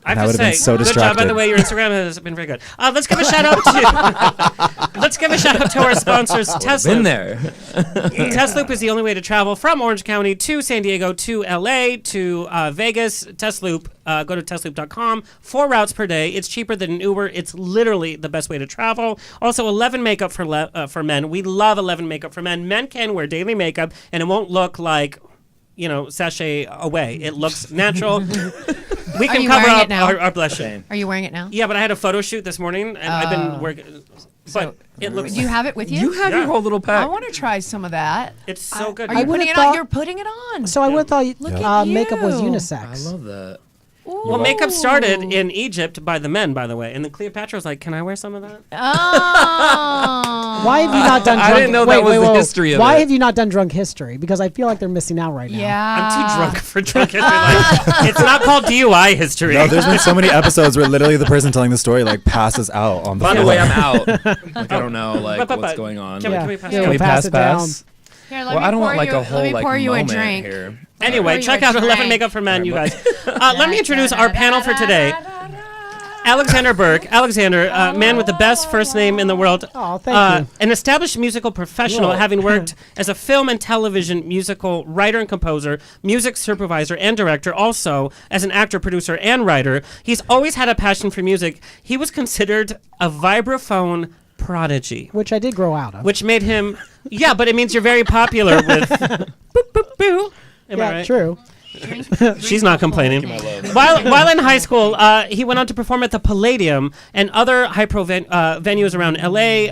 I And I have would to have say, been so good distracted. job, by the way. Your Instagram has been very good. Let's give a shout out to let's give a shout out to our sponsors, Tesla. Been there. Tesloop is the only way to travel from Orange County to San Diego to LA to Vegas. Tesloop, go to tesloop.com. 4 routes per day. It's cheaper than an Uber. It's literally the best way to travel. Also, 11 makeup for men. We love 11 makeup for men. Men can wear daily makeup and it won't look like, you know, sachet away. It looks natural. We Are can you cover wearing up it now? our blush shame. Are you wearing it now? Yeah, but I had a photo shoot this morning and I've been working. But it looks. Do you have it with you? You have your whole little I pack. want to try some of that. It's so good. Are you I would've putting it thought- on? You're putting it on. So I would have thought Look at makeup was you. unisex. I love that. Well, makeup started in Egypt by the men, by the way, and then Cleopatra was like, "Can I wear some of that?" Oh. Why have you not done? I drunk, didn't know wait, that was wait, the wait, history of Why it. have you not done drunk history? Because I feel like they're missing out right now. Yeah. I'm too drunk for drunk history. Like, it's not called DUI history. No, there's been so many episodes where literally the person telling the story like passes out on the By the floor. way, I'm out. Like I don't know like But- what's going on. Can Like, can we pass Yeah, it? Can we pass pass it down. pass? Here, let Well, me I don't pour want like you, a whole let me like pour you a moment drink. here. Anyway, Pour you check a out 11 drink. Makeup for Men, you guys. Let me introduce our panel for today. Alexander Burke. Alexander, man with the best first name in the world. Oh, thank you. An established musical professional, Whoa. having worked as a film and television musical writer and composer, music supervisor and director, also as an actor, producer, and writer. He's always had a passion for music. He was considered a vibraphone prodigy, Which I did grow out of. which made him, yeah, but it means you're very popular with boop, boop, boo. Am I yeah, right? true. She's not complaining. While in high school, he went on to perform at the Palladium and other high-pro venues around LA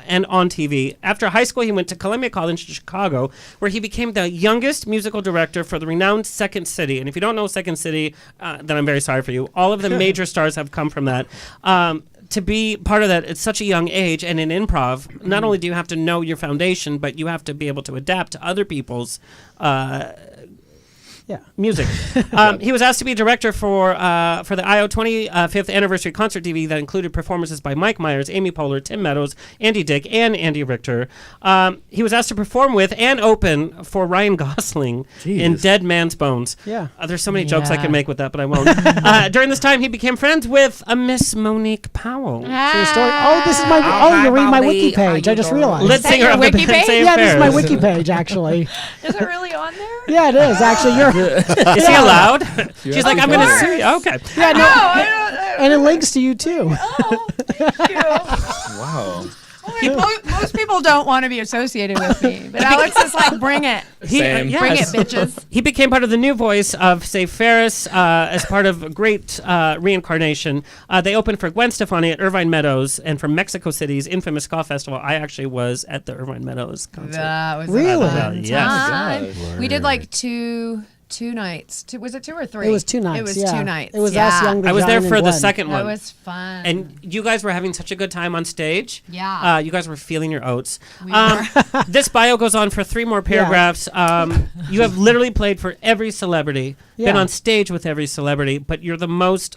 and on TV. After high school, he went to Columbia College in Chicago, where he became the youngest musical director for the renowned Second City. And if you don't know Second City, then I'm very sorry for you. All of the major stars have come from that. To be part of that at such a young age and in improv, not only do you have to know your foundation, but you have to be able to adapt to other people's Yeah. Music. He was asked to be director for the IO 25th anniversary concert DVD that included performances by Mike Myers, Amy Poehler, Tim Meadows, Andy Dick, and Andy Richter. He was asked to perform with and open for Ryan Gosling in Dead Man's Bones. Yeah. There's so many jokes I Yeah. can make with that, but I won't. During this time, he became friends with a Miss Monique Powell. True story. Oh, this is my. Oh, you're reading my wiki page. I just realized. Lead singer your of the wiki band page? Save Yeah, this is my Ferris. wiki page actually. Is it really on there? Yeah, it is actually. You're. Is he allowed? She's like, I'm going to sue you. Okay. Yeah, no. And it links to you too. Wow. Most people don't want to be associated with me, but Alex is like, bring it. Same. Bring it, bitches. He became part of the new voice of Save Ferris as part of a great reincarnation. They opened for Gwen Stefani at Irvine Meadows and for Mexico City's infamous Ska Festival. I actually was at the Irvine Meadows concert. That was Really? a fun Yes. time. We did like two nights. Was it 2 or 3? It was 2 nights. It was yeah. 2 nights. It was yeah. us, Young. I was there John, for and the Gwen. second That one. was fun. And you guys were having such a good time on stage. Yeah. You guys were feeling your oats. We were. This bio goes on for 3 more paragraphs. You have literally played for every celebrity, been Yeah. on stage with every celebrity, but you're the most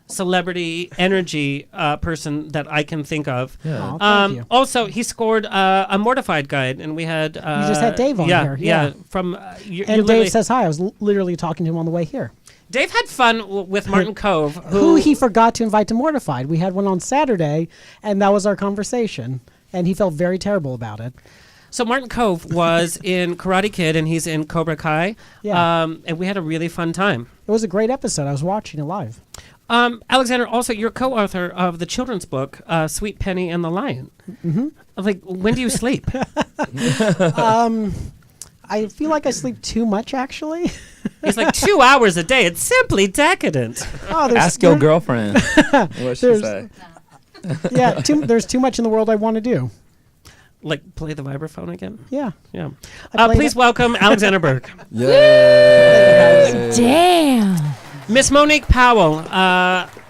celebrity energy person that I can think of. Oh, thank you. Also, he scored a Mortified guide, and we had... You just had Dave on here, yeah. From you're And literally- Dave says hi. I was literally talking to him on the way here. Dave had fun with Martin Cove, Who he forgot to invite to Mortified. We had one on Saturday, and that was our conversation. And he felt very terrible about it. So Martin Cove was in Karate Kid, and he's in Cobra Kai. Yeah. And we had a really fun time. It was a great episode. I was watching it live. Alexander, also, you're co-author of the children's book, Sweet Penny and the Lion. Mm-hmm. Like, when do you sleep? I feel like I sleep too much, actually. It's like 2 hours a day. It's simply decadent. Oh, Ask your girlfriend. What she There's- say? Yeah, there's too much in the world I want to do. Like, play the vibraphone again? Yeah. Yeah. I played Please it- welcome Alexander Burke. Yay! Damn. Miss Monique Powell,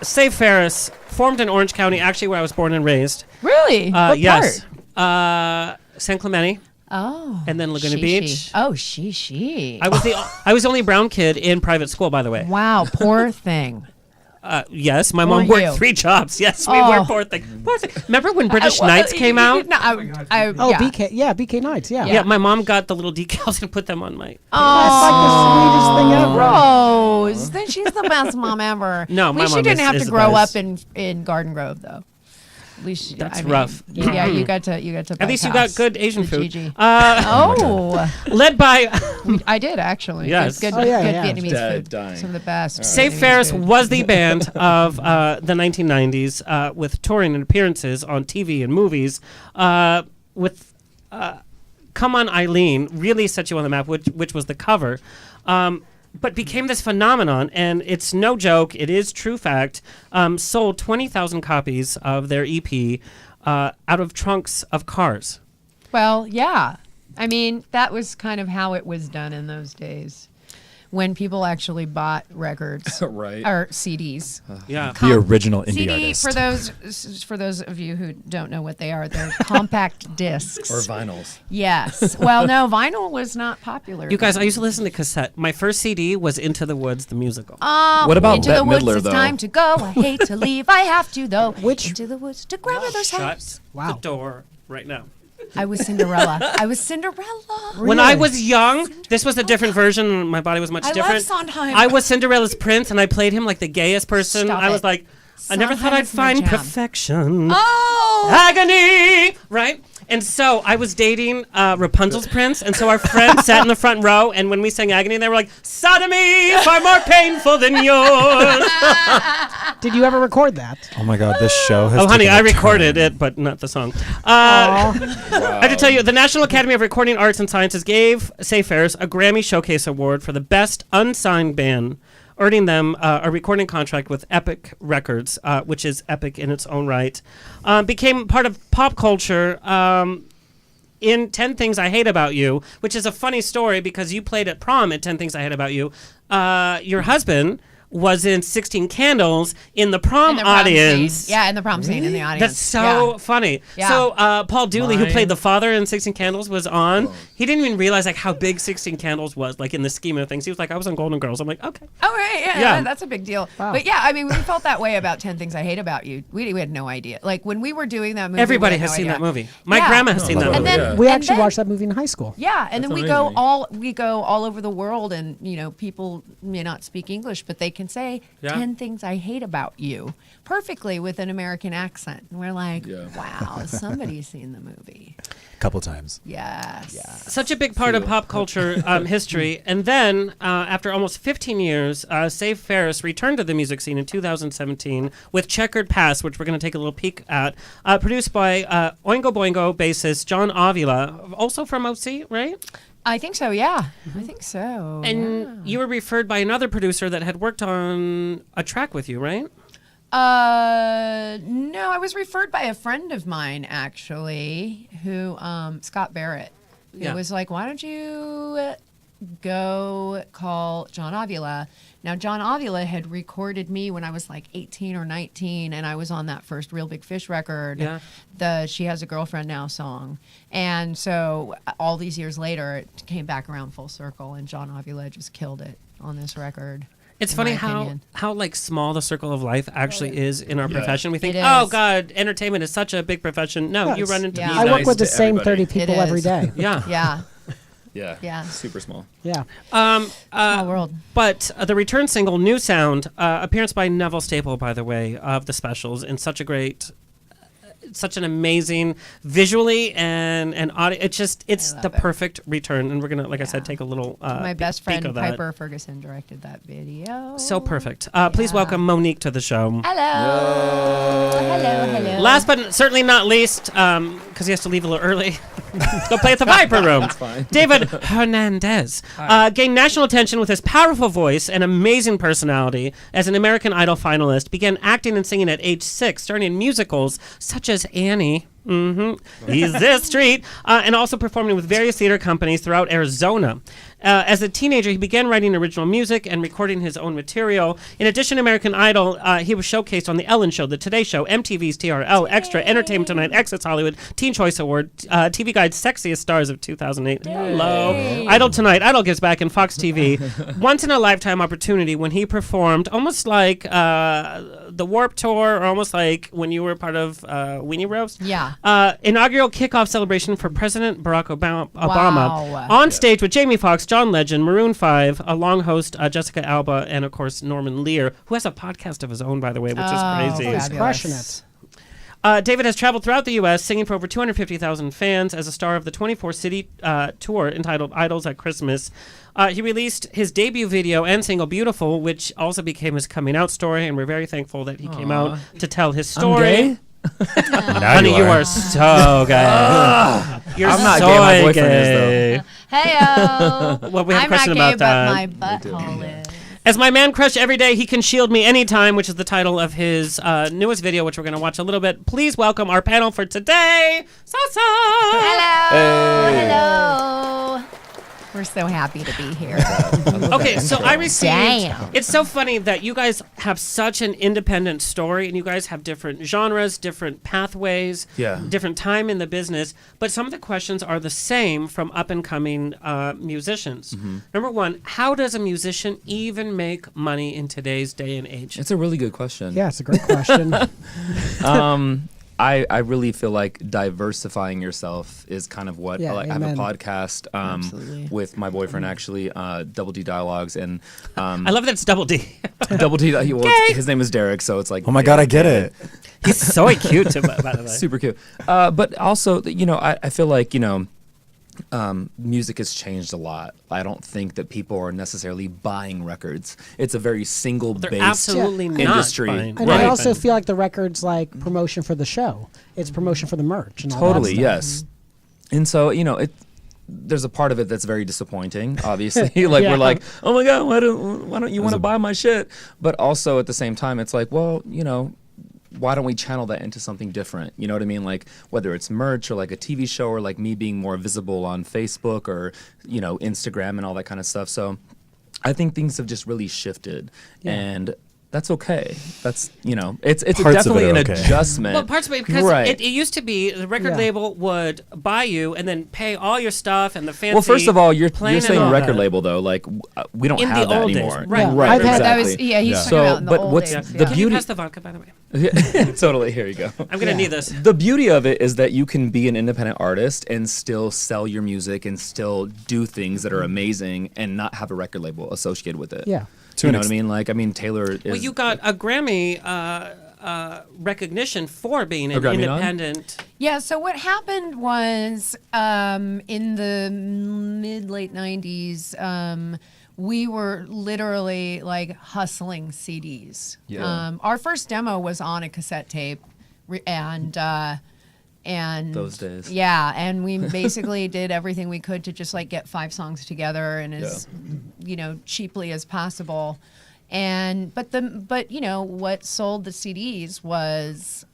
Save Ferris, formed in Orange County, actually where I was born and raised. Really? What Yes. part? San Clemente, Oh. and then Laguna She. Beach. Oh, she. I was the only brown kid in private school, by the way. Wow, poor thing. Yes, my Poor mom worked you. 3 jobs. Yes, we Oh. were poor thing. Poor thing. Remember when British Knights came out? No, Oh, yeah. BK. Yeah, BK Nights. Yeah. Yeah, my mom got the little decals and put them on my. That's like the sweetest thing ever. Rose, then she's the best mom ever. No, my At least mom she didn't is- have is to the grow best. up in Garden Grove, though. At least That's I mean, rough. Yeah, you got to. At least you got good Asian the food. Gigi. Uh, led by I did actually. Yes. Good, Oh, yeah, good yeah. Vietnamese Dead, food. dying. Some of the best. Save Vietnamese Ferris food. was the band of the 1990s with touring and appearances on TV and movies. With Come On Eileen really set you on the map, which was the cover. But became this phenomenon, and it's no joke. It is true fact. Sold 20,000 copies of their EP out of trunks of cars. Well, yeah. I mean, that was kind of how it was done in those days, when people actually bought records Right. or CDs. Yeah. The original indie CD artist. for those of you who don't know what they are, they're compact discs. Or vinyls. Yes. Well, no, vinyl was not popular. You guys, I used to listen to cassette. My first CD was Into the Woods, the musical. What about Into Bette the woods, Midler, it's though? time to go. I hate to leave. I have to though. Which- Into the woods to grandmother's house. Shut the door right now. I was Cinderella. When I was young, this was a different version. My body was much I love different. Sondheim. I was Cinderella's prince, and I played him like the gayest person. Stop I was it. like, I never thought Sondheim I'd is my find jam. perfection. Oh. Agony! Right? And so I was dating Rapunzel's prince, and so our friends sat in the front row, and when we sang Agony, they were like, sodomy, far more painful than yours. Did you ever record that? Oh my God, this show has. Oh, honey, taken I a recorded turn. it, but not the song. I have to tell you, the National Academy of Recording Arts and Sciences gave Save Ferris a Grammy Showcase Award for the Best Unsigned Band, earning them a recording contract with Epic Records, which is epic in its own right. Became part of pop culture in 10 Things I Hate About You, which is a funny story because you played at prom at 10 Things I Hate About You. Your husband was in 16 Candles in the prom In the prom audience. scene. Yeah, in the prom scene in the audience. That's so Yeah. funny. Yeah. So Paul Dooley, who Mine- played the father in 16 Candles, was on. He didn't even realize like how big 16 Candles was, like in the scheme of things. He was like, I was on Golden Girls. I'm like, okay. Oh, right. Yeah, Yeah. that's a big deal. But yeah, I mean, we felt that way about 10 Things I Hate About You. We had no idea. Like when we were doing that movie, Everybody we had has no seen idea. that movie. My Yeah. grandma has seen that And movie. then- We and actually then- watched that movie in high school. Yeah, and then That's we go amazing. all over the world, and people may not speak English, but they can say 10 things I hate about you perfectly with an American accent. And we're like, wow, somebody's seen the movie. A couple times. Yes. Such a big part of pop culture history. And then, after almost 15 years, Save Ferris returned to the music scene in 2017 with Checkered Past, which we're going to take a little peek at, produced by Oingo Boingo bassist John Avila, also from OC, right? I think so, yeah. I think so. And you were referred by another producer that had worked on a track with you, right? No, I was referred by a friend of mine, actually, who, Scott Barrett, who Yeah. was like, why don't you go call John Avila? Now, John Avila had recorded me when I was like 18 or 19, and I was on that first Real Big Fish record, Yeah. the She Has a Girlfriend Now song. And so all these years later, it came back around full circle, and John Avila just killed it on this record. It's in funny my how opinion. like small the circle of life actually is in our profession. We think, It oh is. God, entertainment is such a big profession. No, you Yes. run into Yeah. these I work nice with the to same everybody. 30 people every is. day. Yeah. Yeah. Yeah. Yeah. Super small. Yeah. Small world. But the return single, New Sound, appearance by Neville Staple, by the way, of the specials, in such a great, such an amazing visually and audio. It's love the it. perfect return, and we're gonna, like I said, take a little. My best peek friend of that. Piper Ferguson directed that video. So perfect. Please Yeah. welcome Monique to the show. Hello. Hello. Last but certainly not least, because he has to leave a little early, go play at the Viper Room. That's fine. David Hernandez gained national attention with his powerful voice and amazing personality as an American Idol finalist. Began acting and singing at age 6, starring in musicals such as Annie. He's this street, and also performing with various theater companies throughout Arizona. As a teenager, he began writing original music and recording his own material. In addition to American Idol, he was showcased on The Ellen Show, The Today Show, MTV's TRL, Extra, Entertainment Tonight, Access Hollywood, Teen Choice Award, TV Guide's Sexiest Stars of 2008. Hello. Idol Tonight, Idol Gives Back, and Fox TV. Once in a lifetime opportunity when he performed almost like the Warped Tour, or almost like when you were part of Weenie Roast. Yeah. Inaugural kickoff celebration for President Barack Obama Wow. on stage with Jamie Foxx, John Legend, Maroon 5, a long host, Jessica Alba, and of course Norman Lear, who has a podcast of his own, by the way, which is crazy. He's crushing it. David has traveled throughout the U.S., singing for over 250,000 fans as a star of the 24-city tour entitled Idols at Christmas. He released his debut video and single, Beautiful, which also became his coming out story, and we're very thankful that he came out to tell his story. Honey, you are so gay. You're I'm not so gay, my boyfriend is, though. Heyo. Well, we have a I'm question not gay, about that. but my butthole is. As my man crush every day, he can shield me anytime, which is the title of his newest video, which we're going to watch a little bit. Please welcome our panel for today, Sasa. Hello. Hello. We're so happy to be here. Okay, so I received. Damn. It's so funny that you guys have such an independent story, and you guys have different genres, different pathways, different time in the business. But some of the questions are the same from up and coming musicians. Number one, how does a musician even make money in today's day and age? It's a really good question. Yeah, it's a great question. I really feel like diversifying yourself is kind of what Yeah, I have a amen. podcast with my boyfriend, actually, Double D Dialogues, and I love that it's Double D. Double D. His name is Derek, so it's like, Oh my God, I get it. He's so cute, too, by the way. super cute. But also, I feel like music has changed a lot. I don't think that people are necessarily buying records. It's a very They're single-based absolutely not industry. buying. And I also feel like the record's like promotion for the show. It's promotion for the merch and all that Totally, stuff. yes. And so, there's a part of it that's very disappointing, obviously. Like, Yeah. we're like, oh my God, why don't you want to buy my shit? But also at the same time, it's like, well, why don't we channel that into something different? You know what I mean? Like, whether it's merch or like a TV show or like me being more visible on Facebook or, Instagram and all that kind of stuff. So I think things have just really shifted, and that's okay. That's it's Parts of it definitely are an okay. adjustment. Well, parts of it because Right. it used to be the record Yeah. label would buy you and then pay all your stuff and the fancy. Well, first of all, you're plane and saying all record that. label though. Like we don't In the have that old days, anymore. right. Yeah. Right. I've had- That Exactly. was he's Yeah. talking about in the but old what's days. the Can you beauty? pass the vodka, by the way? Totally. Here you go. I'm gonna need this. The beauty of it is that you can be an independent artist and still sell your music and still do things that are amazing and not have a record label associated with it. Yeah. You know what I mean? Like, Taylor is. Well, you got a Grammy recognition for being an Grammy nod? independent. Yeah, so what happened was in the mid-late 90s, we were literally like hustling CDs. Yeah. Our first demo was on a cassette tape, and Those days. Yeah, and we basically did everything we could to just like get 5 songs together and as cheaply as possible. And but what sold the CDs was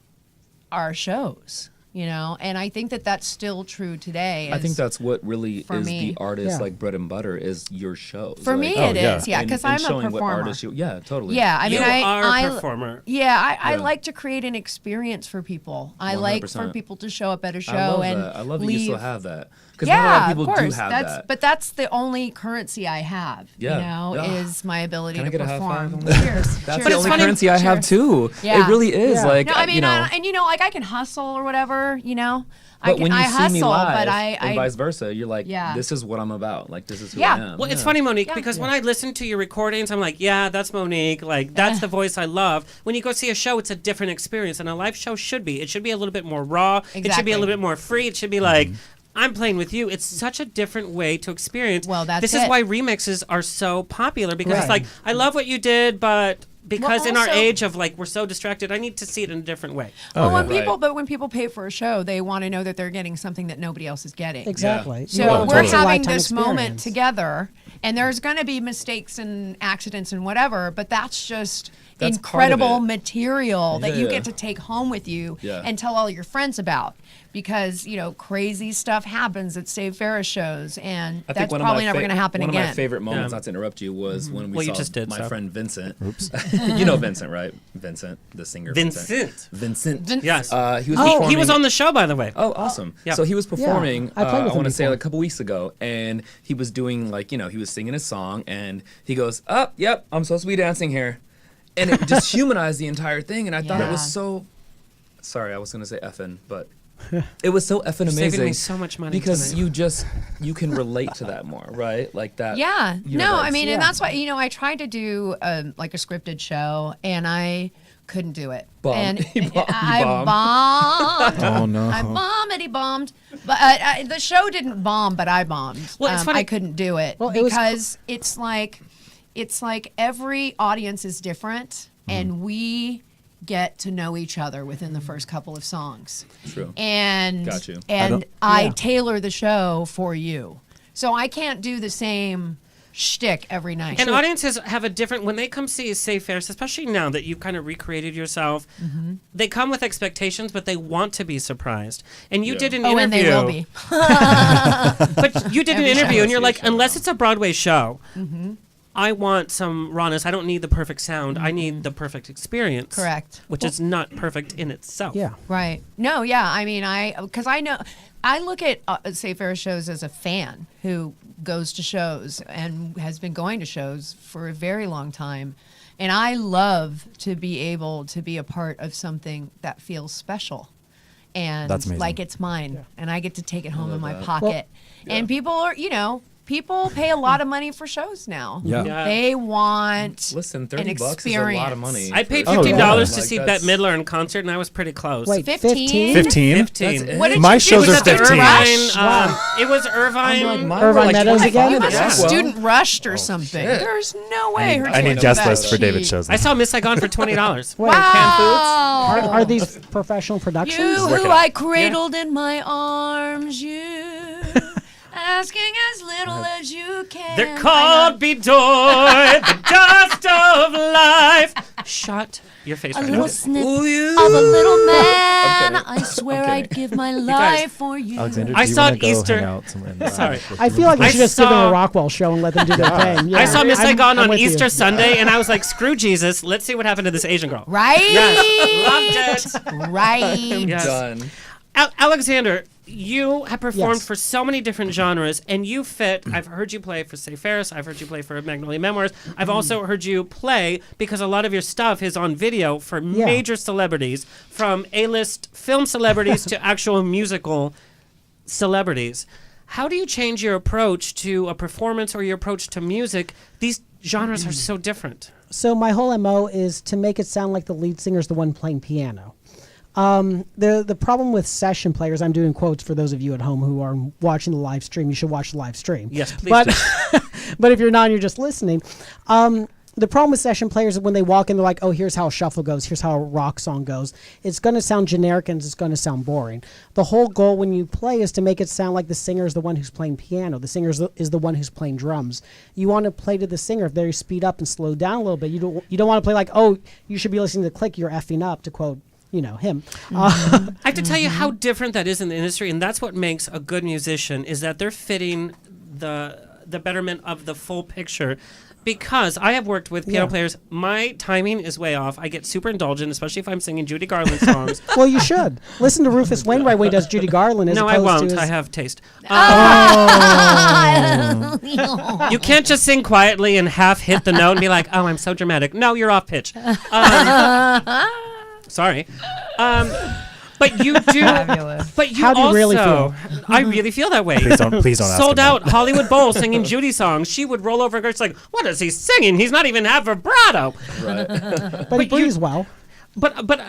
our shows. And I think that that's still true today. I think that's what really for is me. the artist Yeah. like bread and butter is your shows. For me, like, it is, yeah, because I'm a showing what performer. artists totally. Yeah, I mean, You are I a performer. Yeah, I Yeah. like to create an experience for people. I like for 100%. people to show up at a show I love and that. I love that leave. you still have that. Because not a lot of Yeah, people of course. do have that's that. but that's the only currency I have. Yeah. Yeah. Is my ability Can I to get a high perform. five on that? Cheers. That's Cheers. the only funny- currency I have Cheers. too. Yeah. It really is. Yeah. Like, No, I mean, know. like I can hustle or whatever. But when you I see hustle, me live, but and I vice versa, you're like, Yeah. this is what I'm about. Like, this is who Yeah. I am. Well, it's Yeah. funny, Monique, Yeah. because when I listen to your recordings, I'm like, yeah, that's Monique. Like, that's the voice I love. When you go see a show, it's a different experience, and a live show should be. It should be a little bit more raw. It should be Exactly. a little bit more free. It should be like, I'm playing with you. It's such a different way to experience. Well, that's This is it. why remixes are so popular, because it's Right. like, I love what you did, but because in our also- age of like, we're so distracted, I need to see it in a different way. Well, when yeah. when people pay for a show, they want to know that they're getting something that nobody else is getting. Exactly. So You want we're a having lifetime this moment experience. together, and there's going to be mistakes and accidents and whatever, but that's just That's part of incredible it. material that you Yeah. get to take home with you Yeah. and tell all your friends about. Because crazy stuff happens at Save Ferris shows, and I that's think probably never going to happen one again. of my favorite moments, Yeah. not to interrupt you, was when we Well, you saw just did, my so. friend Vincent. Oops. You know Vincent, right? Vincent, the singer. Vincent. Vincent. Yes. He was Oh. performing. He was on the show, by the way. Oh, awesome. Yeah. So he was performing, I played with I him want to say before. like a couple weeks ago, and he was doing like, he was singing a song, and he goes, yep, I'm supposed to be dancing here. And it just humanized the entire thing, and I thought it was Yeah. so, sorry, I was going to say effing, but it was so effing Saving amazing. me so much money because tonight. you can relate to that more, right? Like that. Yeah. you know, No, I that's- mean, Yeah. and that's why, I tried to do like a scripted show, and I couldn't do it. Bombed. And You I bombed. bombed. Oh no. I bombed. He bombed. But the show didn't bomb, but I bombed. Well, it's funny- I couldn't do it Well, it was because it's like every audience is different, and we get to know each other within the first couple of songs. True. And Got you. and I Yeah. tailor the show for you. So I can't do the same shtick every night. And audiences have a different, when they come see Save Ferris, especially now that you've kind of recreated yourself, they come with expectations, but they want to be surprised. And you Yeah. did an Oh, interview. and they will be. But you did an Every interview, show and you're is like, a show unless now. it's a Broadway show, I want some rawness. I don't need the perfect sound. I need the perfect experience. Correct. Which is not perfect in itself. Yeah. Right. No, yeah. I mean, because I know, I look at Save Ferris shows as a fan who goes to shows and has been going to shows for a very long time. And I love to be able to be a part of something that feels special. And That's amazing. like it's mine. And I get to take it home in my that. pocket. And people are, people pay a lot of money for shows now. Yeah. Yeah. They want Listen, an 30 bucks is a lot of money. experience. I paid Oh, $15 yeah. to Like, see that's- Bette Midler in concert, and I was pretty close. Wait, 15? 15? 15. What did My you do? shows It was are at the 15. Irvine. It was Irvine. I'm like, mine Irvine were like Meadows 25. again? You must have Well, student rushed or something. shit. There's no way. her I tickets need are guest that lists for David cheap. shows. I saw Miss Saigon for $20. Wait, Wow. are these professional productions? You Work who it I out. cradled in my arms, you. Asking as little as you can. They're called Bedoy, the dust of life. Shut your face A right little now. snip of a little man. I swear kidding. I'd give my guys, life for you. Alexander, I do you saw wanna an go Easter- hang out somewhere in the Sorry. I feel like we I should just give them saw- a Rockwell show and let them do their thing. Yeah. I saw Miss I'm Saigon on with you. Easter Sunday, and I was like, screw Jesus. Let's see what happened to this Asian girl. Right? Loved it. Right. Yes. Done. Alexander, you have performed Yes. for so many different genres, and you fit. I've heard you play for, say, Ferris. I've heard you play for Magnolia Memoirs. I've also heard you play because a lot of your stuff is on video for major celebrities, from A-list film celebrities to actual musical celebrities. How do you change your approach to a performance or your approach to music? These genres are so different. So my whole MO is to make it sound like the lead singer is the one playing piano. The problem with session players, I'm doing quotes for those of you at home who are watching the live stream. You should watch the live stream. Yes, please But do. but if you're not, and you're just listening. The problem with session players is when they walk in, they're like, "Oh, here's how a shuffle goes. Here's how a rock song goes." It's going to sound generic and it's going to sound boring. The whole goal when you play is to make it sound like the singer is the one who's playing piano. The singer is the one who's playing drums. You want to play to the singer. If they speed up and slow down a little bit, you don't want to play like, "Oh, you should be listening to the click. You're effing up," to quote, him. I have to tell you how different that is in the industry, and that's what makes a good musician, is that they're fitting the betterment of the full picture. Because I have worked with piano players, my timing is way off. I get super indulgent, especially if I'm singing Judy Garland songs. Well, you should listen to Rufus Wainwright when he does Judy Garland. As No, I opposed won't. To his I have taste. You can't just sing quietly and half hit the note and be like, "Oh, I'm so dramatic." No, you're off pitch. Sorry. But you do. But you How do you also, really feel? I really feel that way. Please don't ask Sold him out that. Hollywood Bowl singing Judy songs. She would roll over and she's like, "What is he singing? He's not even have vibrato." but he breathes well. But what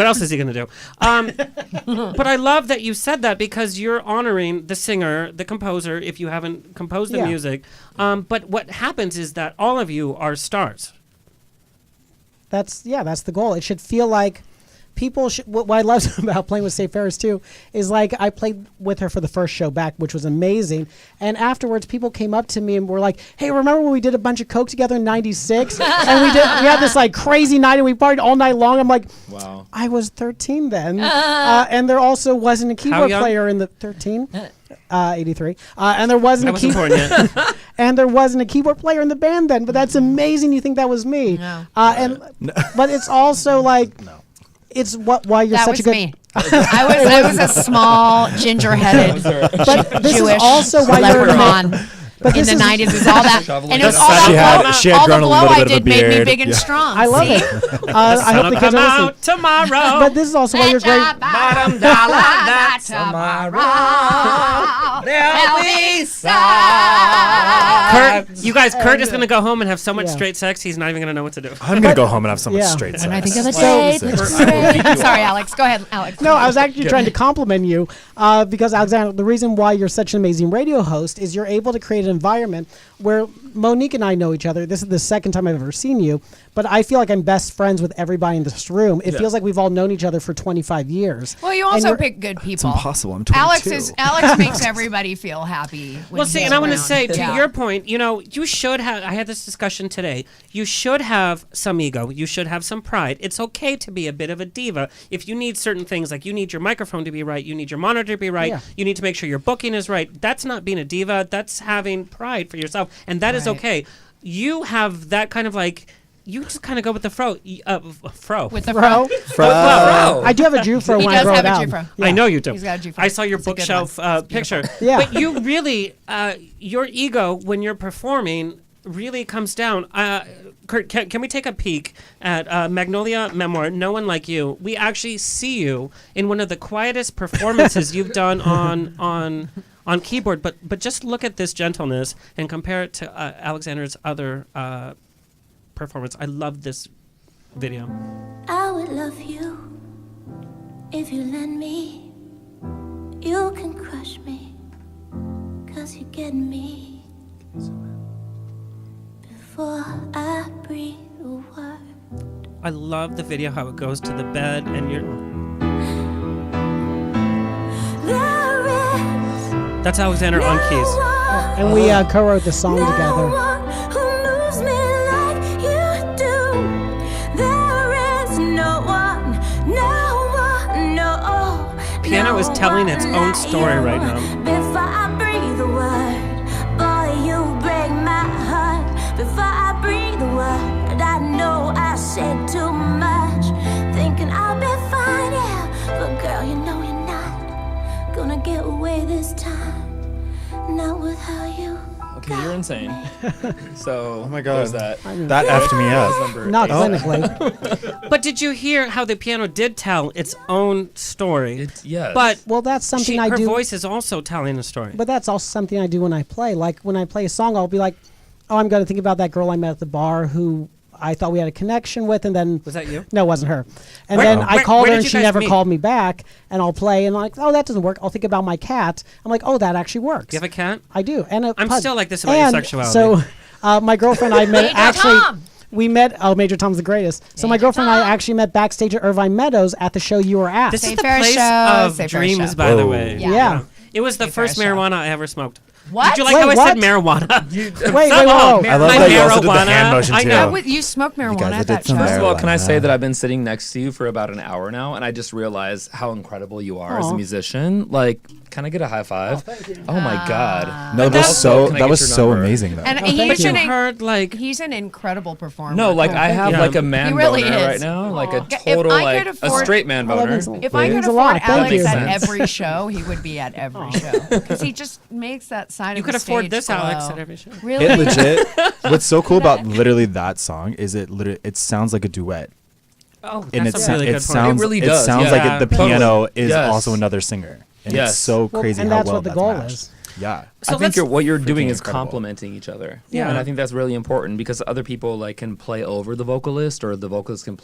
else is he going to do? But I love that you said that because you're honoring the singer, the composer, if you haven't composed the music. But what happens is that all of you are stars. That's the goal. It should feel like people should. What I love about playing with Say Ferris too is like I played with her for the first show back, which was amazing. And afterwards, people came up to me and were like, "Hey, remember when we did a bunch of coke together in '96? And we had this like crazy night and we partied all night long." I'm like, Wow. I was 13 then, and there also wasn't a keyboard young? player in the 13. 83, and there wasn't I a wasn't born keyboard, yet. and there wasn't a keyboard player in the band then. But that's amazing. You think that was me? No. But it's also like, it's why you're That such was a good. me. I was a small, ginger-headed But this Jewish is also why you're leprechaun. But In this the is- 90s, is all that, Shovel and it was it all up. that She had blow, all grown the a blow little I bit of a did made me beard. big and Yeah. strong. I love see? it. I hope the kids Come are out listening. tomorrow. But this is also why you're great. Bottom dollar, that's Kurt, you guys, Kurt is going to go home and have so much Yeah. straight sex, he's not even going to know what to do. I'm gonna go home and have so much Yeah. straight sex. When I think of a Wow. date, So- that's great. I'm sorry, Alex. Go ahead, Alex. No, I was actually trying to compliment you because, Alexander, the reason why you're such an amazing radio host is you're able to create an environment where Monique and I know each other. This is the second time I've ever seen you, but I feel like I'm best friends with everybody in this room. It feels like we've all known each other for 25 years. Well, you And also you're- pick good people. impossible. I'm 22. Alex makes everybody feel happy. When Well, see, he's and I want to around. say, to Yeah. your point, you should have, I had this discussion today, you should have some ego. You should have some pride. It's okay to be a bit of a diva. If you need certain things, like you need your microphone to be right, you need your monitor to be right, Yeah. you need to make sure your booking is right. That's not being a diva. That's having pride for yourself. And that is Right. okay. You have that kind of like, you just kind of go with the fro. Fro. With the Bro, Fro. I do have a Jew fro He when I does grow have it a out. Jew fro. I know you do. He's got a G-fro. I saw your It's a good bookshelf one. It's picture. Yeah. But you really, your ego when you're performing really comes down. Kurt, can we take a peek at Magnolia Memoir, No One Like You? We actually see you in one of the quietest performances you've done on keyboard. But just look at this gentleness and compare it to Alexander's other performance. I love this video. I would love you if you let me. You can crush me, 'cause you get me. Before I breathe a word. I love the video, how it goes to the bed and you're... There is That's Alexander on keys. And we co-wrote the song together. Piano is telling its own story right now. Before I breathe a word, boy, you break my heart. Before I breathe a word, I know I said too much. Thinking I'll be fine, yeah. But girl, you know you're not gonna get away this time. Not with how you. Okay, you're insane. So, Oh my God. there's that. That effed me up. Number Not 8. clinically. But did you hear how the piano did tell its own story? Yes. But Well, that's something I her do. voice is also telling a story. But that's also something I do when I play. Like when I play a song, I'll be like, "Oh, I'm going to think about that girl I met at the bar who I thought we had a connection with," and then Was that you? No, it wasn't her. And Where- then where- I called where her did and you she guys never meet? called me back. And I'll play and I'm like, "Oh, that doesn't work." I'll think about my cat. I'm like, "Oh, that actually works." You have a cat? I do. And a I'm pug. still like this about your And sexuality. So my girlfriend and I met Major actually. Tom. We met. Oh, Major Tom's the greatest. So my Major girlfriend and I Tom. actually met backstage at Irvine Meadows at the show you were at. This is Safe the Ferris place show, of Safe Ferris dreams, show. by the Whoa. way. Yeah. It was the Safe first Ferris show. marijuana I ever smoked. What? Did you like Wait, how I what? said marijuana? Wait, wait, Oh, whoa. I love my how you also did the marijuana. hand motion I too. know. You smoked marijuana guys, I at did that some show? First of all, can I say Marijuana. that I've been sitting next to you for about an hour now, and I just realized how incredible you are as Aw. a musician. Like, can I get a high five? Oh my God. No, And that was also, so can I that get was your so number? amazing though. And thank he's you. an, Heard like he's an incredible performer. No, like I have you. like a man He really boner is. right now, like a If total I like could a afford- straight man Oh, that boner. means- If I could means a afford lot. Thank Alex you. at sense. every show, he would be at every show because he just makes that side you of could the afford stage this, glow. Alex, at every show. Really? It legit. What's so cool about literally that song is it sounds like a duet, Oh, and that's a really it good sounds point. It really it does, sounds yeah. like Yeah, the totally. piano is Yes. also another singer, and Yes. it's so Well, crazy and how that's well what the that's goal matched. is. Yeah. So I think let's- what you're doing freaking is incredible. complementing each other. Yeah. And I think that's really important because other people like can play over the vocalist or the vocalist can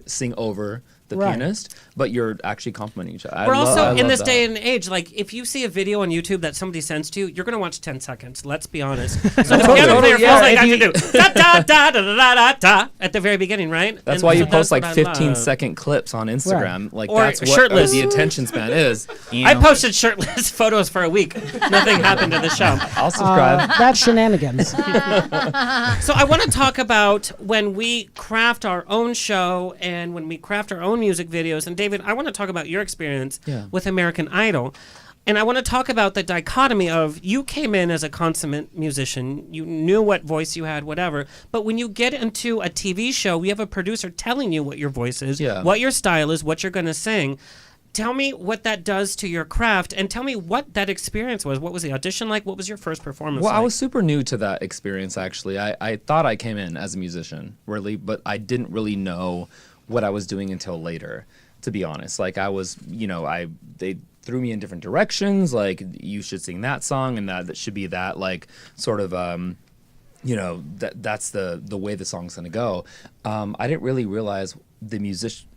sing over the Right. pianist, but you're actually complimenting each other. We're also I in love this that. day and age, like if you see a video on YouTube that somebody sends to you, you're gonna watch 10 seconds. Let's be honest. So the piano player feels like I should do da da da da da da da da at the very beginning, right? That's And why so you post like what I 15-second clips on Instagram. Like Or that's what shirtless. the attention span is. You I know? posted shirtless photos for a week. Nothing happened to the show. I'll subscribe. That's shenanigans. So I want to talk about when we craft our own show and when we craft our own music videos. And David, I want to talk about your experience Yeah. with American Idol. And I want to talk about the dichotomy of you came in as a consummate musician, you knew what voice you had, whatever. But when you get into a TV show, you have a producer telling you what your voice is, Yeah. what your style is, what you're going to sing. Tell me what that does to your craft and tell me what that experience was. What was the audition like? What was your first performance Well, like? I was super new to that experience, actually. I thought I came in as a musician, really, but I didn't really know what I was doing until later, to be honest. Like, I was, they threw me in different directions, like, you should sing that song, and that should be that, like, sort of, that's the way the song's gonna go. I didn't really realize the musician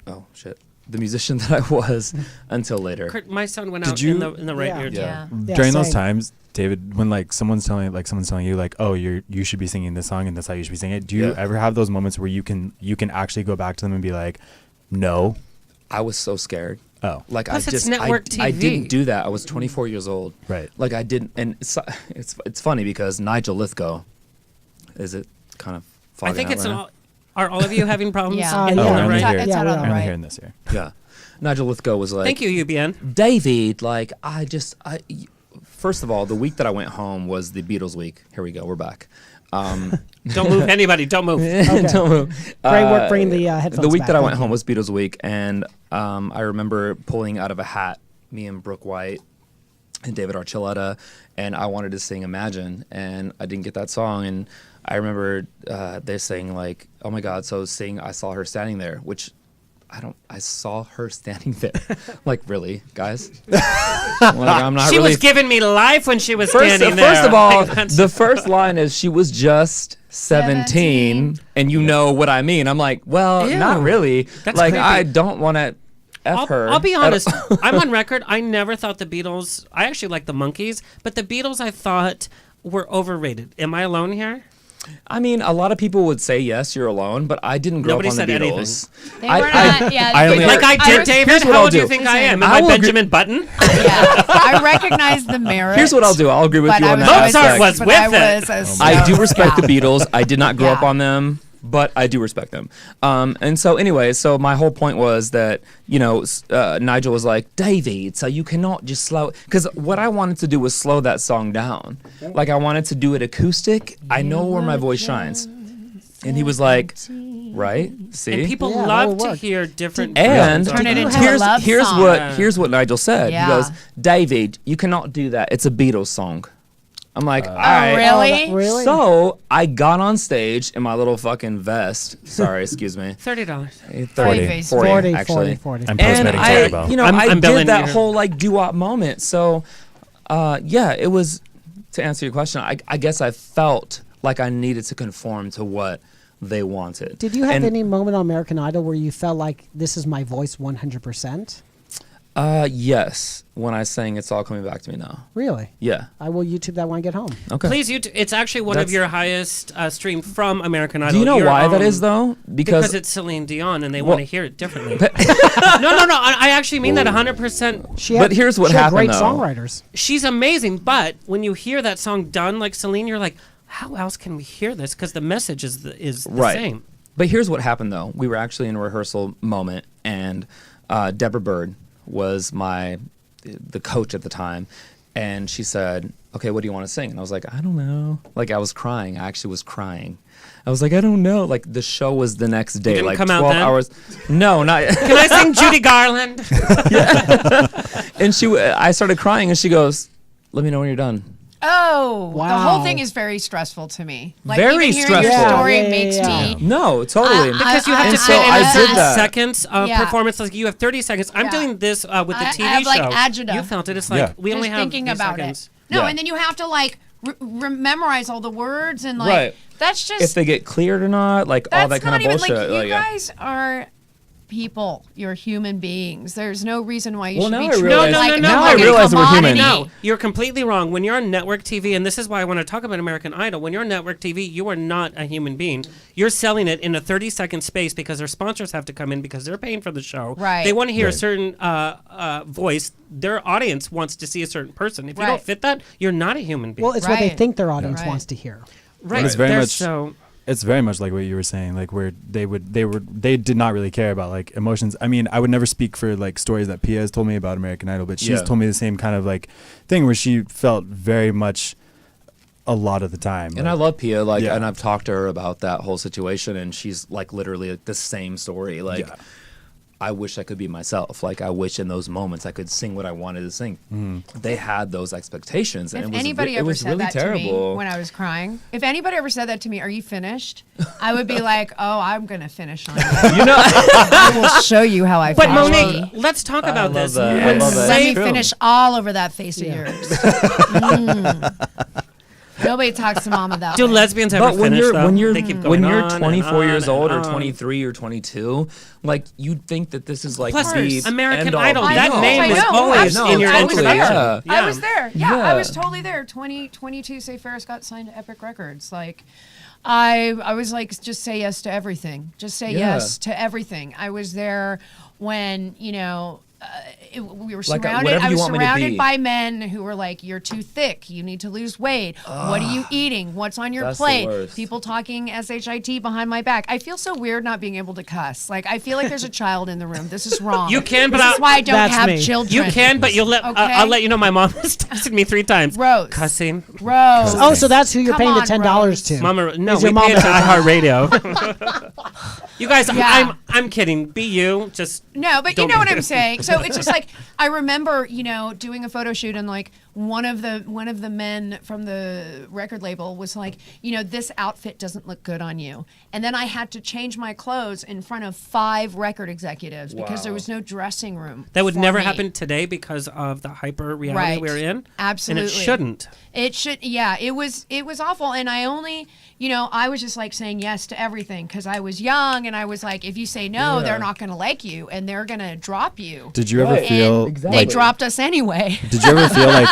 that I was until later. Kurt, my son went Did out you- in the right Yeah. ear. too. Yeah. Yeah, During those same. times, David, when like someone's telling you like, oh, you should be singing this song and that's how you should be singing it. Do you Yeah. ever have those moments where you can actually go back to them and be like, no? I was so scared. Oh, Like Plus I it's just network I TV. didn't do that. I was 24 years old. Right. Like I didn't, and it's funny because Nigel Lithgow, is it kind of? I fogging think out it's right an now? all, are all of you having problems Yeah. in Oh, the yeah. only right? here. It's Yeah, out we on are. the I'm only right. hearing this here. Yeah. Nigel Lithgow was like, Thank you, UBN. David, like first of all, the week that I went home was the Beatles week. Here we go. We're back. Don't move, anybody. Don't move. Don't move. Great work bringing the headphones The week back. that I Thank went you. home was Beatles week, and I remember pulling out of a hat, me and Brooke White and David Archuleta, and I wanted to sing Imagine, and I didn't get that song, and I remember they saying like, oh my God, so sing I Saw Her Standing There, which I saw her standing there. Like, really, guys? Like, I'm not She really was giving me life when she was standing there. First of all, Like, that's- the first line is she was just 17, and you know what I mean. I'm like, well, Ew. not really. That's like, creepy. I don't want to F her. I'll be at honest. all. I'm on record. I never thought the Beatles. I actually like the Monkees, but the Beatles I thought were overrated. Am I alone here? I mean, a lot of people would say yes, you're alone, but I didn't grow Nobody up on said the anything. Beatles. They were not. Yeah, I only- Like I did, David. here's what How I'll old do you do. think I am? Am I I will Benjamin Button? yeah. I recognize the merit. Here's what I'll do. I'll agree with But you I on was that always- Mozart aspect. was but with I it. was a I do stone respect the gal. Beatles. I did not grow up Yeah. on them, but I do respect them. And so anyway, so my whole point was that, Nigel was like, David, so you cannot just slow it. Because what I wanted to do was slow that song down. Like I wanted to do it acoustic. I know where my voice shines. And he was like, right? See? And people Yeah, love that'll to work. hear different. And versions of Turn it it. into a love song. here's what Nigel said. Yeah. He goes, David, you cannot do that. It's a Beatles song. I'm like, all Oh, right. really? Really? So I got on stage in my little fucking vest. Sorry, excuse me. $30. 40, 40, actually. 40. I'm And postmating I, Taco Bell. I'm did billing that you. whole like doo-wop moment. So, it was, to answer your question, I guess I felt like I needed to conform to what they wanted. Did you have And, any moment on American Idol where you felt like this is my voice 100%? Yes, when I sang It's All Coming Back to Me Now. Really? Yeah. I will YouTube that when I get home. Okay. Please, it's actually one of That's- your highest streamed from American Idol. Do you know Your why that own- is, though? Because it's Celine Dion and they want to Well- hear it differently. no. I actually mean that 100%. But here's what she had happened, great though. songwriters. She's amazing, but when you hear that song done like Celine, you're like, how else can we hear this? Because the message is the Right. same. But here's what happened, though. We were actually in a rehearsal moment, and Deborah Bird was the coach at the time, and she said, okay, what do you want to sing? And I was like, I don't know. Like, I was crying. I actually was crying. I was like, I don't know. Like, the show was the next day. didn't like come out 12 then? hours. No, not Can I sing Judy Garland? And I started crying, and she goes, let me know when you're done. Oh, the Wow. whole thing is very stressful to me. Like Very even hearing your stressful. story Yeah, makes yeah. me. No, totally. Because you have And to so fit in I a did 30 that. seconds Yeah. performance. Like you have 30 seconds. I'm Yeah. doing this with the I TV have, like, show. agita. You felt it. It's like Yeah. we only Just have thinking these about seconds. it. No, Yeah. and then you have to like memorize all the words and like Right. that's just If they get cleared or not, like all that's that kind not of even bullshit. like you yeah. guys are people. You're human beings. There's no reason why you Well, should now be I treated realize- like No, now like I a realize we're human. commodity. No, you're completely wrong. When you're on network TV, and this is why I want to talk about American Idol, when you're on network TV, you are not a human being. You're selling it in a 30-second space because their sponsors have to come in because they're paying for the show. Right. They want to hear a certain voice. Their audience wants to see a certain person. If you don't Right. fit that, you're not a human being. Well, it's what they Right. think their audience Right. wants to hear. right. It's very They're much- so. It's very much like what you were saying, like where they did not really care about like emotions. I mean, I would never speak for like stories that Pia has told me about American Idol, but she's Yeah. told me the same kind of like thing where she felt very much a lot of the time. And I love Pia, like, Yeah. and I've talked to her about that whole situation, and she's like literally like, the same story. Like, Yeah. I wish I could be myself. Like, I wish in those moments I could sing what I wanted to sing. They had those expectations, and If it was anybody it ever was said really that terrible. to me when I was crying, if anybody ever said that to me, "Are you finished?" I would be like, "Oh, I'm gonna finish on you. You know, I will show you how I." But finish Monique, me. let's talk about love this. that. I When love that. Let me Safe- True. finish all over that face of yours. Nobody talks to mama that Do way. lesbians ever but when finish, you're though? when you're They keep when going you're on and 24 years on old and or on. 23 or 22, like you'd think that this is like Plus, the American end all Idol, be that all. name I is know, always no, in your I was totally, introduction. yeah. I was there. Yeah, Yeah. I was totally there. 2022, say Ferris got signed to Epic Records. Like, I was like, just say yes to everything. Just say Yeah. yes to everything. I was there when, we were Like, surrounded. whatever I you was want me to surrounded be. by men who were like, "You're too thick. You need to lose weight. What are you eating? What's on your That's the plate?" worst. People talking shit behind my back. I feel so weird not being able to cuss. Like, I feel like there's a child in the room. This is wrong. You can, but this is why I don't That's have me. children. You can, but you'll let. Okay. I'll let you know. My mom has texted me 3 times. Rose. Cussing. Rose. Oh, so that's who you're Come paying the on, $10 Rose. to. Mama, no, Is we your pay mom it to a- iHeartRadio. You guys, Yeah. I'm kidding. Be you. Just No, but you Don't know what be- I'm saying. So it's just like I remember, doing a photo shoot and like one of the men from the record label was like, this outfit doesn't look good on you. And then I had to change my clothes in front of 5 record executives because there was no dressing room. that would for never me. happen today because of the hyper reality Right. we're in. Absolutely. And it shouldn't. It should, yeah. It was awful, and I only, I was just like saying yes to everything because I was young, and I was like, if you say no, Yeah. they're not going to like you, and they're going to drop you. Did you ever Right. feel And Exactly. they dropped us anyway. Did you ever feel like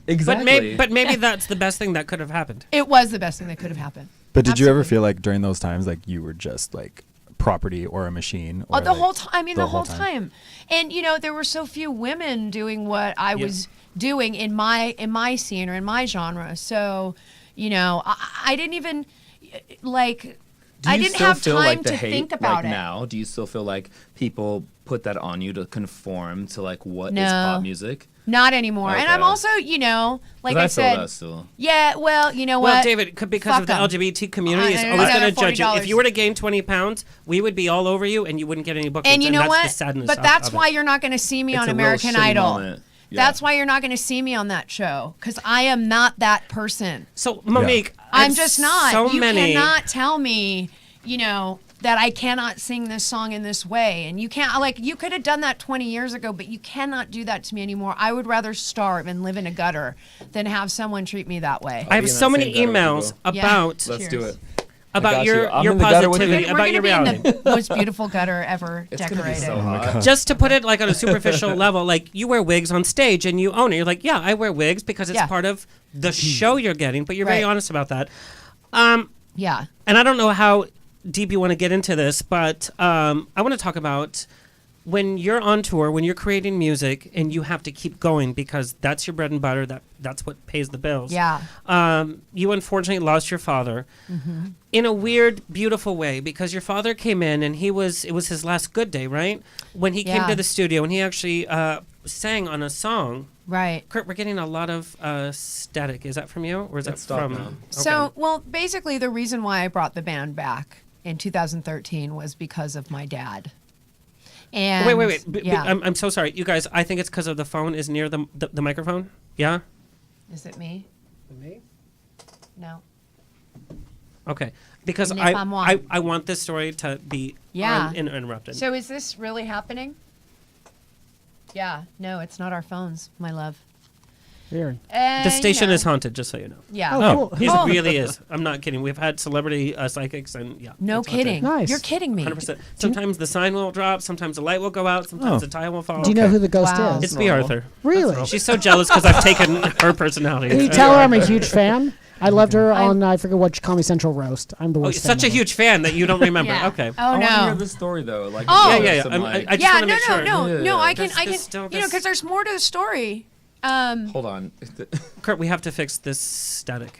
Exactly. But maybe that's the best thing that could have happened. It was the best thing that could have happened. But did you ever Absolutely. feel like during those times like you were just like property or a machine? Or The like, whole time. I mean, the whole time. And there were so few women doing what I was doing in my scene or in my genre. So, I didn't even like. I didn't have time to think about it. Now, do you still feel like people put that on you to conform to like what is No. pop music? Not anymore. And I'm Okay. also, like 'Cause I feel said. that still. Yeah. Well, you know Well, what? David, because Fuck of the 'em. LGBT community is I always know, going to judge you. If $40. you were to gain 20 pounds, we would be all over you, and you wouldn't get any bookings. And you know that's what? The sadness But of- that's of why it. you're not going to see me It's on a real American shitty Idol. moment. Yeah. That's why you're not going to see me on that show because I am not that person. So, Monique, I I'm have just not. So You many. cannot tell me, that I cannot sing this song in this way. And you can't, like, you could have done that 20 years ago, but you cannot do that to me anymore. I would rather starve and live in a gutter than have someone treat me that way. I have be in so that many same gutter emails with you, about Let's do it. about got your you. I'm your in the gutter with you. positivity, We're about gonna your be reality. in the most beautiful gutter ever It's gonna be decorated. so hot. Just to put it like on a superficial level, like you wear wigs on stage and you own it. You're like, yeah, I wear wigs because it's Yeah. part of the show you're getting, but you're very Right. honest about that. Yeah. And I don't know how deep you want to get into this, but I want to talk about when you're on tour, when you're creating music, and you have to keep going because that's your bread and butter. That's what pays the bills. Yeah. You unfortunately lost your father in a weird, beautiful way because your father came in and it was his last good day, right? When he came Yeah. to the studio and he actually sang on a song. Right. Kurt, we're getting a lot of static. Is that from you or is that stopped from? now. Okay. So, well, basically, the reason why I brought the band back in 2013 was because of my dad. And Wait. Yeah. I'm so sorry, you guys. I think it's because of the phone is near the microphone. Yeah. Is it me? Me? No. Okay. Because And if I'm wrong. I want this story to be Yeah. uninterrupted. So, is this really happening? Yeah. No, it's not our phones, my love. Weird. the station is haunted, just so you know. Yeah. Oh, cool. It really is. I'm not kidding. We've had celebrity psychics and yeah. No it's haunted. kidding. Nice. You're kidding me. 100%. Sometimes the sign will drop. Sometimes the light will go out. Sometimes the tile will fall. Do you know who the ghost Wow. is? It's B. Arthur. Really? She's so jealous because I've taken her personality. Can you tell her I'm a huge fan? I loved her I'm- on I forget what Comedy Central roast. I'm the Oh, worst. you're such a fan ever. huge fan that you don't remember. Yeah. Okay. Oh I want to hear no. the story though. Like, Oh. Yeah. some, I like- just Yeah. want to No. make sure. No. I can. There's still this- Because there's more to the story. Hold on. Kurt, we have to fix this static.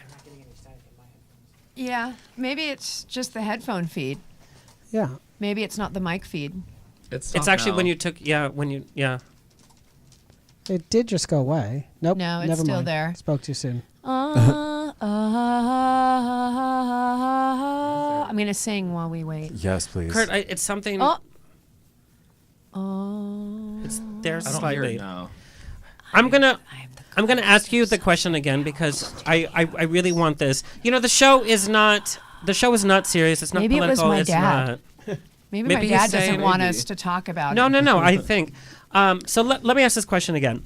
Yeah. Maybe it's just the headphone feed. Yeah. Maybe it's not the mic feed. It's actually when you took It did just go away. Nope. No, it's never still mind. there. Spoke too soon. I'm gonna sing while we wait. Yes, please. Kurt, it's something. Oh. It's there I don't hear slightly. it now. I'm gonna ask you the question again because I really want this. You know, the show is not serious. It's not Maybe it was political. my it's dad. not. Maybe Maybe my he's dad doesn't saying- want Maybe. us to talk about No, it. no. I think. So let me ask this question again.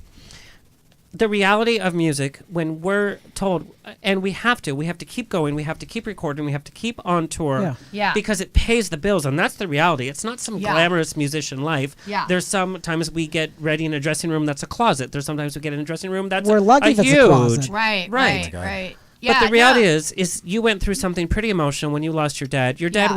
The reality of music, when we're told, and we have to keep going, we have to keep recording, we have to keep on tour, Yeah. Yeah. because it pays the bills, and that's the reality. It's not some Yeah. glamorous musician life. Yeah. There's sometimes we get ready in a dressing room that's a closet. There's sometimes we get in a dressing room that's We're lucky if it's a huge. closet. Right. Right. Right. But Yeah, the reality no. is you went through something pretty emotional when you lost your dad. Your dad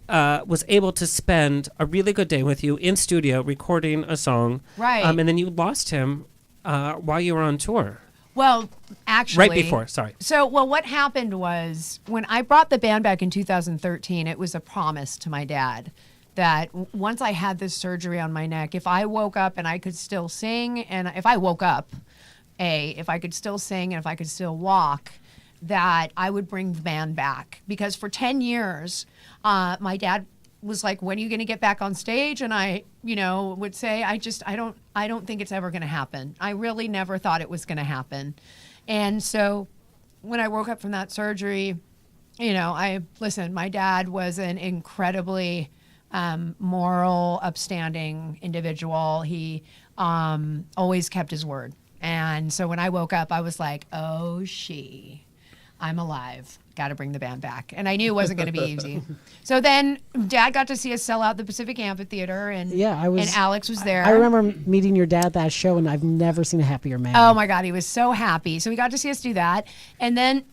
Yeah. was able to spend a really good day with you in studio recording a song. Right. And then you lost him while you were on tour. Well, actually, Right before, sorry. So, what happened was when I brought the band back in 2013, it was a promise to my dad that once I had this surgery on my neck, if I woke up and I could still sing, and if I woke up, if I could still sing and if I could still walk, that I would bring the band back. Because for 10 years, my dad was like, when are you going to get back on stage? And I, would say, I don't think it's ever going to happen. I really never thought it was going to happen. And so when I woke up from that surgery, my dad was an incredibly moral, upstanding individual. He always kept his word. And so when I woke up, I was like, oh, I'm alive. Got to bring the band back. And I knew it wasn't going to be easy. So then Dad got to see us sell out the Pacific Amphitheater, and and Alex was there. I remember meeting your dad at that show, and I've never seen a happier man. Oh my God, he was so happy. So he got to see us do that, and then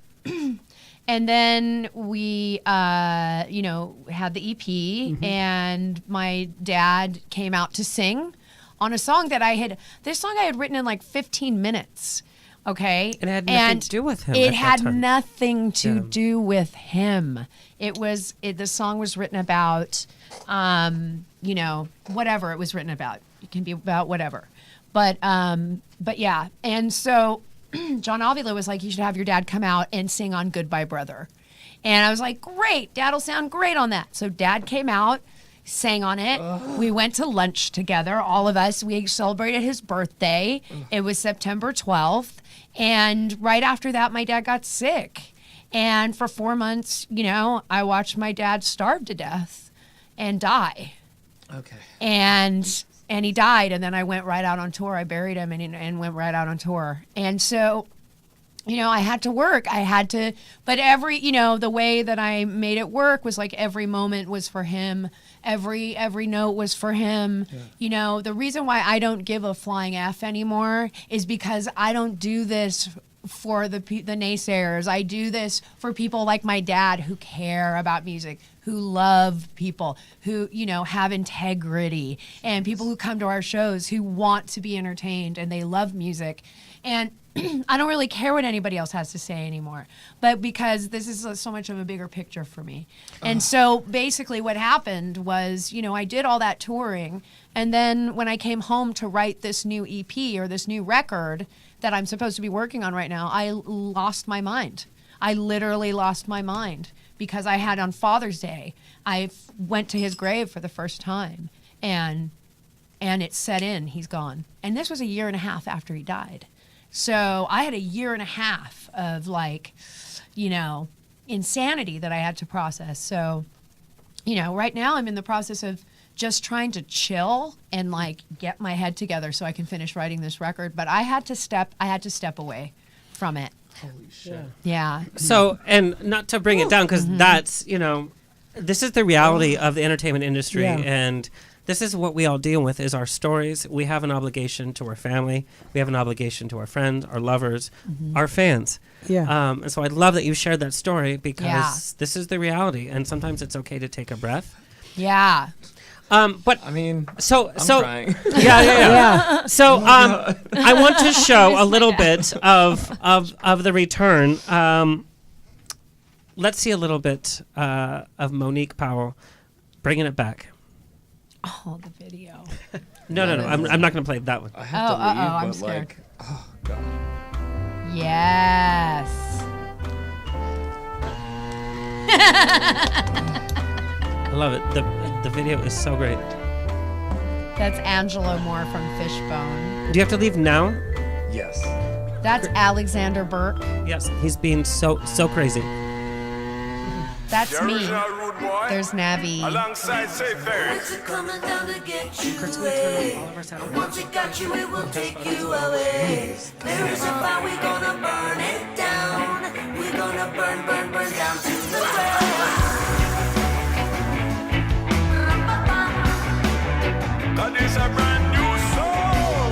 And then we, had the EP, and my dad came out to sing on a song that this song I had written in like 15 minutes. Okay. It had nothing to do with him. It at that had time. nothing to do with him. The song was written about, whatever it was written about. It can be about whatever. But yeah. And so John Avila was like, you should have your dad come out and sing on Goodbye Brother. And I was like, great, Dad'll sound great on that. So Dad came out, sang on it. We went to lunch together, all of us. We celebrated his birthday. It was September 12th. And right after that, my dad got sick. And for 4 months, I watched my dad starve to death and die. Okay. And he died, and then I went right out on tour. I buried him and went right out on tour. And so, I had to work. But the way that I made it work was like every moment was for him. Every note was for him. Yeah. The reason why I don't give a flying F anymore is because I don't do this for the naysayers. I do this for people like my dad who care about music, who love people, who, have integrity, and people who come to our shows who want to be entertained and they love music. And I don't really care what anybody else has to say anymore, but because this is so much of a bigger picture for me. And so basically what happened was, I did all that touring, and then when I came home to write this new EP or this new record that I'm supposed to be working on right now, I lost my mind. I literally lost my mind because I had on Father's Day, I went to his grave for the first time, and it set in, he's gone. And this was a year and a half after he died. So I had a year and a half of insanity that I had to process. So, right now I'm in the process of just trying to chill and get my head together so I can finish writing this record. But I had to step away from it. Holy shit. Yeah. So, and not to bring it down, because that's, this is the reality of the entertainment industry. Yeah. And this is what we all deal with, is our stories. We have an obligation to our family. We have an obligation to our friends, our lovers, our fans. Yeah. And so I love that you shared that story, because this is the reality. And sometimes it's okay to take a breath. Yeah. But I mean, so crying. Yeah. So I want to show a little bit of the return. Let's see a little bit of Monique Powell bringing it back. Oh, the video. No. I'm not going to play that one. I have to leave, I'm but scared. oh god. Yes. I love it. The video is so great. That's Angelo Moore from Fishbone. Do you have to leave now? Yes. That's Alexander Burke. Yes. He's being so crazy. That's me. There's Navi. Alongside Say Ferris. Coming down to get you Kurt's gonna turn on all of our sound. Once it got you, it will take you away. There is a fire, we're gonna burn it down. We're gonna burn down to the ground. That is a brand new song.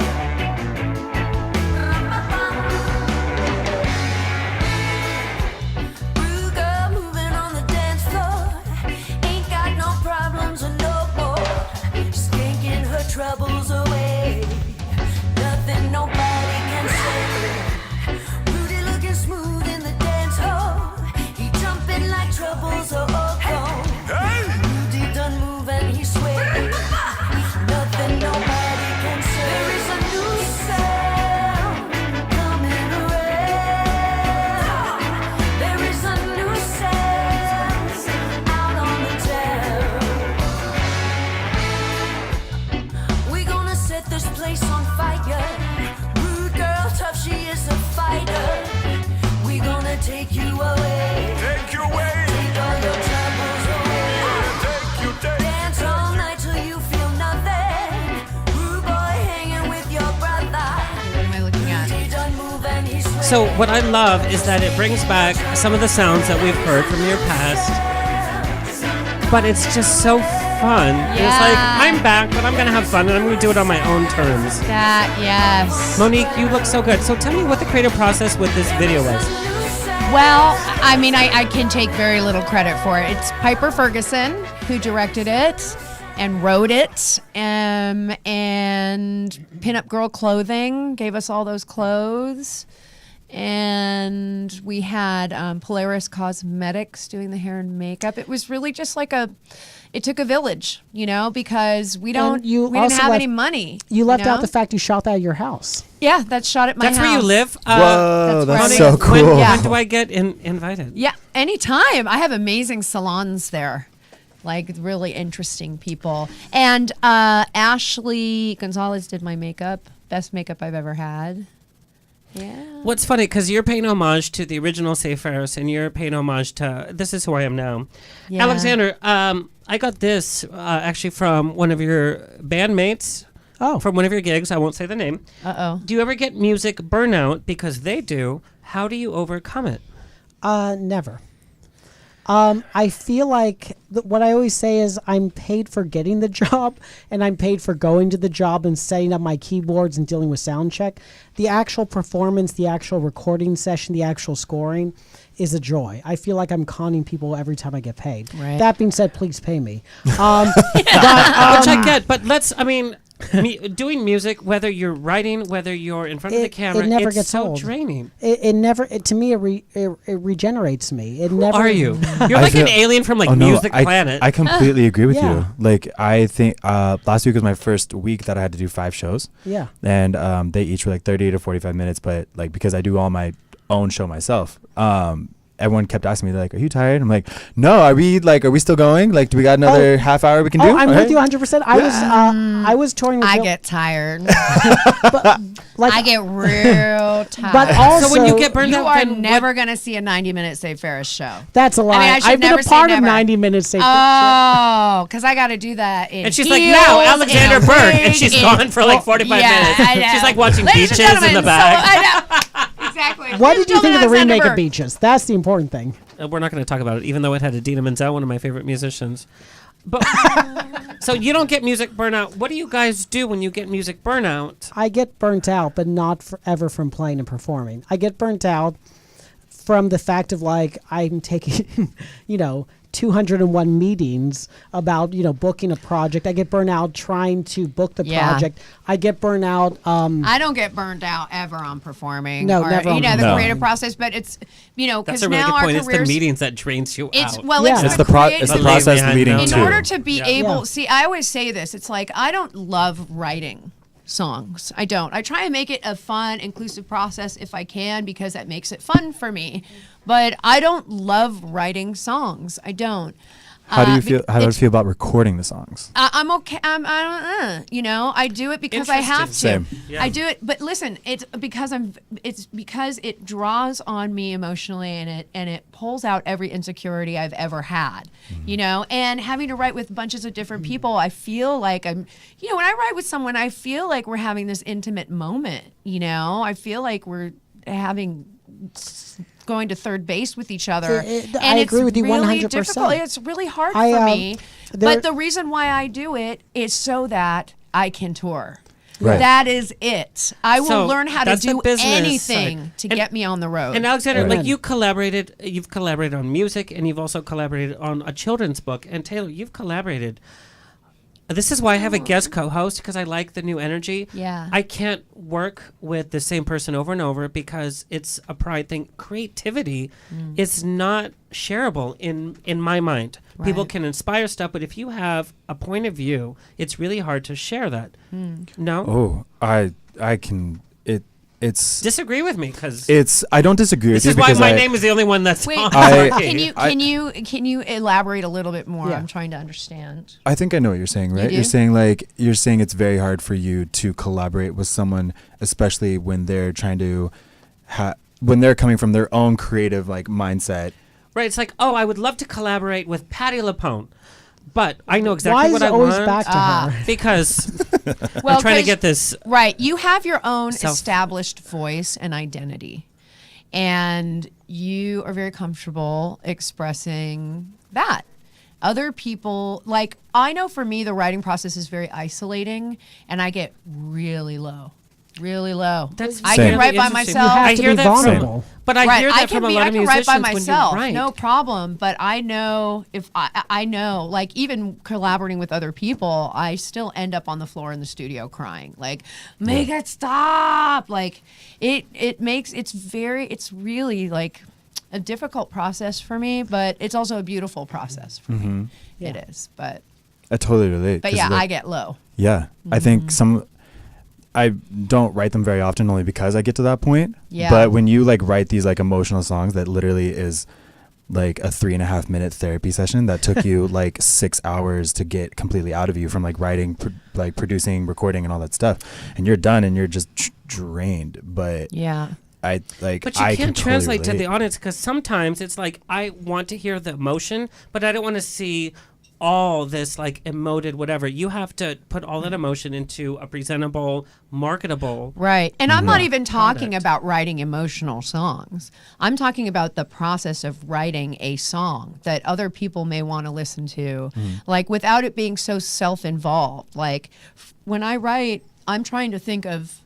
Rude girl moving on the dance floor. Ain't got no problems or no more. Skanking her troubles away. Nothing nobody can say. Rudy looking smooth in the dance hall. He jumping like troubles are all gone. Hey! Rudy done move and he sway. Nothing nobody can say. There is a new sound coming around. There is a new sound out on the town. We gonna set this place on fire. Rude girl, tough, she is a fighter. We gonna take you away. Take you away. Take all your troubles away. Take. Dance all night till you feel nothing. Rude boy hanging with your brother. What am I looking at? He done move and he sway. So what I love is that it brings back some of the sounds that we've heard from your past, but it's just so fun. It's like, I'm back, but I'm going to have fun, and I'm going to do it on my own terms. Yes. Monique, you look so good. So tell me what the creative process with this video was. Well, I mean, I can take very little credit for it. It's Piper Ferguson who directed it and wrote it, and Pinup Girl Clothing gave us all those clothes. And we had Polaris Cosmetics doing the hair and makeup. It was really just like it took a village, because we didn't have any money. You left out the fact you shot that at your house. Yeah, that's shot at my house. That's where you live? Whoa, that's where I so live. cool. When do I get invited? Yeah, anytime. I have amazing salons there. Like really interesting people. And Ashley Gonzalez did my makeup. Best makeup I've ever had. Yeah. What's funny, because you're paying homage to the original Say Ferris, and you're paying homage to This Is Who I Am Now. Yeah. Alexander, I got this actually from one of your bandmates. Oh. From one of your gigs. I won't say the name. Uh-oh. Do you ever get music burnout? Because they do. How do you overcome it? Never. I feel like what I always say is I'm paid for getting the job, and I'm paid for going to the job and setting up my keyboards and dealing with sound check. The actual performance, the actual recording session, the actual scoring is a joy. I feel like I'm conning people every time I get paid. Right. That being said, please pay me. Which I get, but doing music, whether you're writing, whether you're in front of the camera, it never it's gets so old. draining. To me, it regenerates me. It never. Are you? You're like an alien from Music Planet. I completely agree with Yeah. you. Like, I think last week was my first week that I had to do 5 shows. Yeah. And they each were like 30 to 45 minutes, but like because I do all my own show myself, everyone kept asking me, like, are you tired? I'm like, no, are we still going? Like, do we got another half hour we can do? I'm Okay. with you 100%. I was touring with I Bill- get tired. like, I get real tired. But also, so when you get burned you out, are then never going to see a 90-minute Save Ferris show. that's a lie. I should I've been never a say part of never. 90 minutes. Oh, because I got to do that in And she's like, heels, now, in Alexander a Burke. And wig, she's in- gone for like 45 minutes. I know. She's like watching Ladies Beaches and in the gentlemen, back. I know. Exactly. What did you think of the Alexander remake of Burke. Beaches? That's the important thing. We're not going to talk about it, even though it had Adina Menzel, one of my favorite musicians. But so you don't get music burnout. What do you guys do when you get music burnout? I get burnt out, but not ever from playing and performing. I get burnt out from the fact of like I'm taking, 201 meetings about booking a project. I get burnt out trying to book the Yeah. project. I get burnt out. I don't get burned out ever on performing. No, or, never on the performing. creative process, but it's That's because a really now good our point. It's careers. the meetings that drains you It's out. well, Yeah. it's It's the the creative. process Believe me, I leading know to. In that. order to be Yeah. able, Yeah. see, I always say this. It's like I don't love writing songs. I don't. I try and make it a fun, inclusive process if I can because that makes it fun for me. But I don't love writing songs. I don't. How do you feel? How do you it's- feel about recording the songs? I'm okay. I do it because I have to. Same. Yeah. I do it, but listen, it's because it draws on me emotionally, and it pulls out every insecurity I've ever had, And having to write with bunches of different people, I feel like I'm, when I write with someone, I feel like we're having this intimate moment. I feel like we're going to third base with each other. I agree with you really 100%. difficult. It's really hard I, for me. there- But the reason why I do it is so that I can tour. Right. That is it. I will So, learn how to that's the do business anything side. to And- get me on the road. And Alexander, Right. you've collaborated on music, and you've also collaborated on a children's book. And Taylor, you've collaborated. This is why I have a guest co-host, because I like the new energy. Yeah. I can't work with the same person over and over because it's a pride thing. Creativity is not shareable in my mind. People Right. can inspire stuff, but if you have a point of view, it's really hard to share that. No? Oh, I can. It's Disagree with me, because I don't disagree this with you is why because my name is the only one that's Wait, on. I- can you elaborate a little bit more? Yeah. I'm trying to understand. I think I know what you're saying, right? do? You're saying it's very hard for you to collaborate with someone, especially when they're trying to when they're coming from their own creative mindset. Right, it's like, oh, I would love to collaborate with Patti LuPone, but I know Why exactly is what it I always want back to her? because Well, I'm trying to 'cause- get this. Right. You have your own Self- established voice and identity. And you are very comfortable expressing that. Other people, I know for me, the writing process is very isolating and I get really low. really low. That's I Same. can write by interesting. myself. have I to hear be that vulnerable. from, but I hear that from a lot I of can musicians write by when myself, you write. no problem. But I know if I know, like even collaborating with other people, I still end up on the floor in the studio crying, like make it stop. Like it's really like a difficult process for me, but it's also a beautiful process for me. It is, but I totally relate. but 'cause, yeah, like, I get low. Yeah, I think I don't write them very often only because I get to that point. Yeah. But when you like write these like emotional songs that literally is like a 3.5 minute therapy session that took you like 6 hours to get completely out of you from like writing, like producing, recording, and all that stuff, and you're done and you're just drained. But Yeah. I like. But you I can't can totally translate to the relate. audience because sometimes it's like I want to hear the emotion, but I don't want to see all this like emoted whatever. You have to put all that emotion into a presentable, marketable. Right. And I'm not even talking Product. about writing emotional songs. I'm talking about the process of writing a song that other people may want to listen to, like without it being so self-involved. Like when I write, I'm trying to think of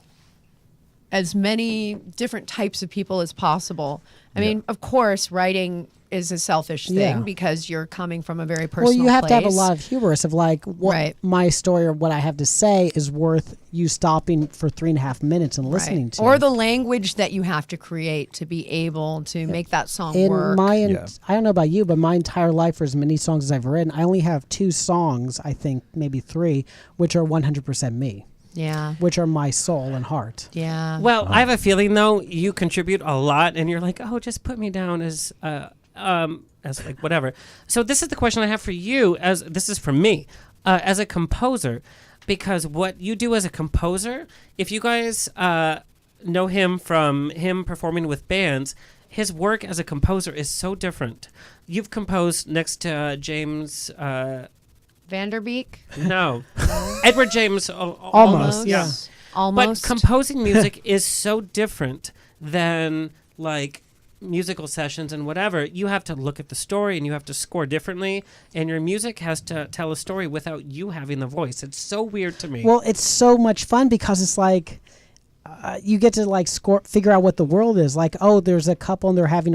as many different types of people as possible. I mean, of course, writing is a selfish thing Yeah. because you're coming from a very personal Well, you have place. to have a lot of hubris of like what Right. my story or what I have to say is worth you stopping for 3.5 minutes and listening to. Or the language that you have to create to be able to make that song in work. Yeah. I don't know about you, but my entire life, for as many songs as I've written, I only have 2 songs, I think maybe 3, which are 100% me, Yeah. which are my soul and heart. Yeah. Well, I have a feeling though you contribute a lot, and you're like, oh, just put me down as like whatever. So this is the question I have for you. As this is from me, as a composer, because what you do as a composer, if you guys know him from him performing with bands, his work as a composer is so different. You've composed next to James. Vanderbeek? No, Edward James. Almost, yeah. Almost. But composing music is so different than like musical sessions and whatever. You have to look at the story and you have to score differently, and your music has to tell a story without you having the voice. It's so weird to me. Well, it's so much fun because it's like you get to like figure out what the world is like. Oh, there's a couple and they're having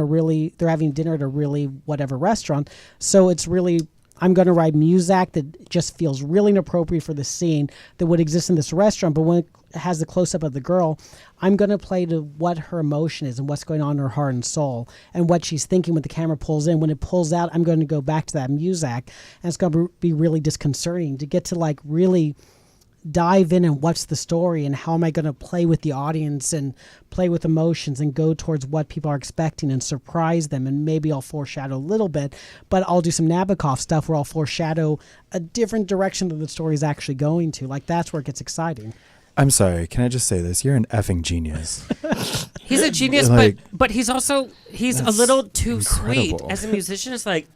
dinner at a really whatever restaurant. So it's really, I'm going to write music that just feels really inappropriate for the scene that would exist in this restaurant. But when it has the close up of the girl, I'm going to play to what her emotion is and what's going on in her heart and soul and what she's thinking when the camera pulls in. When it pulls out, I'm going to go back to that music, and it's going to be really disconcerting to get to like really dive in and what's the story and how am I going to play with the audience and play with emotions and go towards what people are expecting and surprise them. And maybe I'll foreshadow a little bit, but I'll do some Nabokov stuff where I'll foreshadow a different direction that the story is actually going to. Like that's where it gets exciting. I'm sorry. Can I just say this? You're an effing genius. He's a genius, Like, but he's a that's little too sweet incredible. as a musician. It's like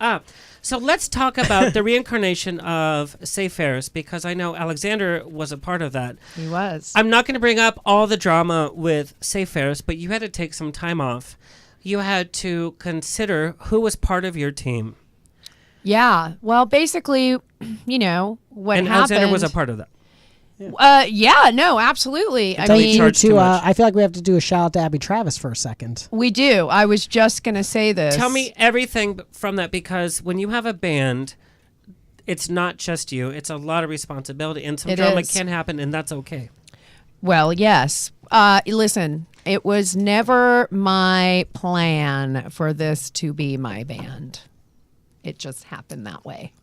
So let's talk about the reincarnation of Say Ferris, because I know Alexander was a part of that. He was. I'm not going to bring up all the drama with Say Ferris, but you had to take some time off. You had to consider who was part of your team. Yeah. Well, basically, you know, what and happened. Alexander was a part of that. Yeah, no, absolutely. I Don't mean, charge too much. I feel like we have to do a shout out to Abby Travis for a second. we do. I was just going to say this. Tell me everything from that, because when you have a band, it's not just you. It's a lot of responsibility, and some It drama is. can happen, and that's okay. Well, yes. Listen, it was never my plan for this to be my band. It just happened that way.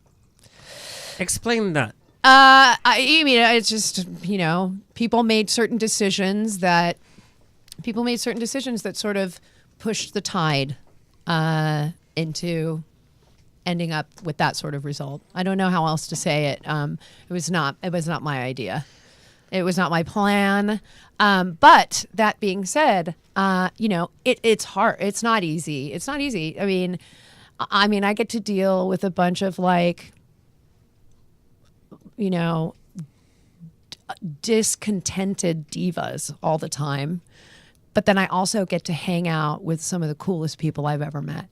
Explain that. I mean, it's just, you know, people made certain decisions that sort of pushed the tide into ending up with that sort of result. I don't know how else to say it. It was not my idea. It was not my plan. But that being said, you know, it's hard. It's not easy. It's not easy. I mean, I get to deal with a bunch of like, you know, discontented divas all the time. But then I also get to hang out with some of the coolest people I've ever met,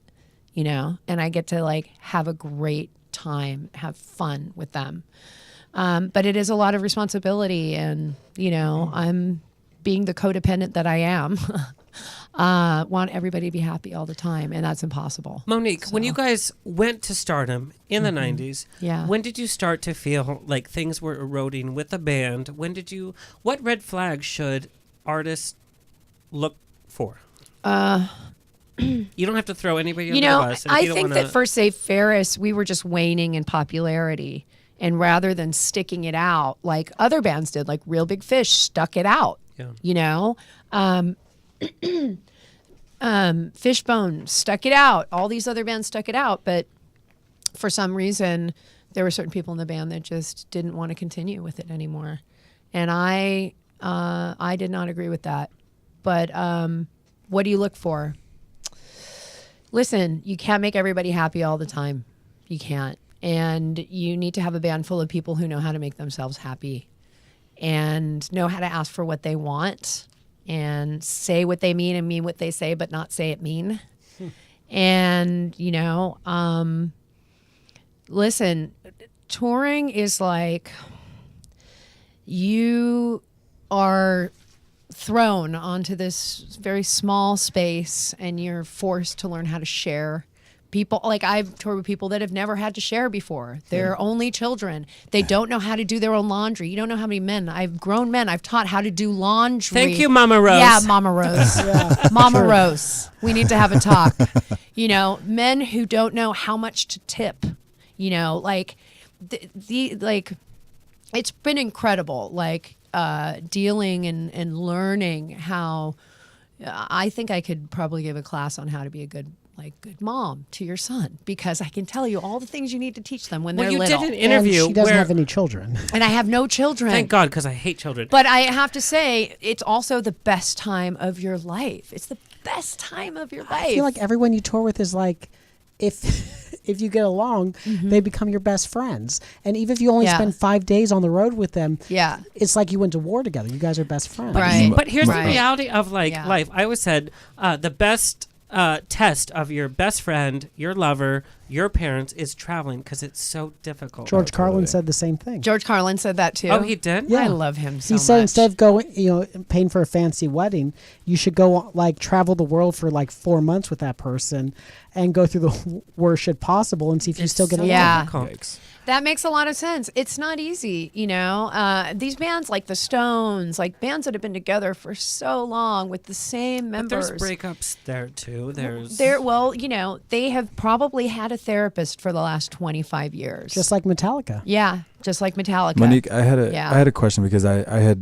you know, and I get to like have a great time, have fun with them. But it is a lot of responsibility, and, you know, I'm being the codependent that I am, want everybody to be happy all the time, and that's impossible. Monique, when you guys went to stardom in the 90s, Yeah. when did you start to feel like things were eroding with the band? What red flags should artists look for? You don't have to throw anybody under the bus. And if I you don't think wanna- that for, say, Ferris, we were just waning in popularity. And rather than sticking it out like other bands did, like Real Big Fish stuck it out, you know? Fishbone stuck it out. All these other bands stuck it out. But for some reason, there were certain people in the band that just didn't want to continue with it anymore. And I did not agree with that. But what do you look for? Listen, you can't make everybody happy all the time. You can't. And you need to have a band full of people who know how to make themselves happy and know how to ask for what they want and say what they mean and mean what they say, but not say it mean. And, listen, touring is like you are thrown onto this very small space and you're forced to learn how to share. People, like I've toured with people that have never had to share before. They're only children. They don't know how to do their own laundry. You don't know how many grown men I've taught how to do laundry. Thank you, Mama Rose. Yeah, Mama Rose. Mama Rose. We need to have a talk. Men who don't know how much to tip. Like it's been incredible. Like dealing and learning how. I think I could probably give a class on how to be a good mom to your son, because I can tell you all the things you need to teach them when they're little. Did an interview And she doesn't where have any children. And I have no children. Thank God, because I hate children. But I have to say, it's also the best time of your life. It's the best time of your life. I feel like everyone you tour with is like, if you get along, they become your best friends. And even if you only spend 5 days on the road with them, it's like you went to war together. You guys are best friends. Right. But here's Right. the reality of life. I always said the best test of your best friend, your lover, your parents is traveling, because it's so difficult. George Carlin said the same thing. George Carlin said that too. Oh, he did? Yeah. I love him so He much. said instead of going, paying for a fancy wedding, you should go travel the world for 4 months with that person and go through the worst shit possible and see if you still get along. Yeah. Yikes. That makes a lot of sense. It's not easy, These bands like the Stones, like bands that have been together for so long with the same members. But there's breakups there too. They have probably had a therapist for the last 25 years. Just like Metallica. Yeah, just like Metallica. Monique, I had a question, because I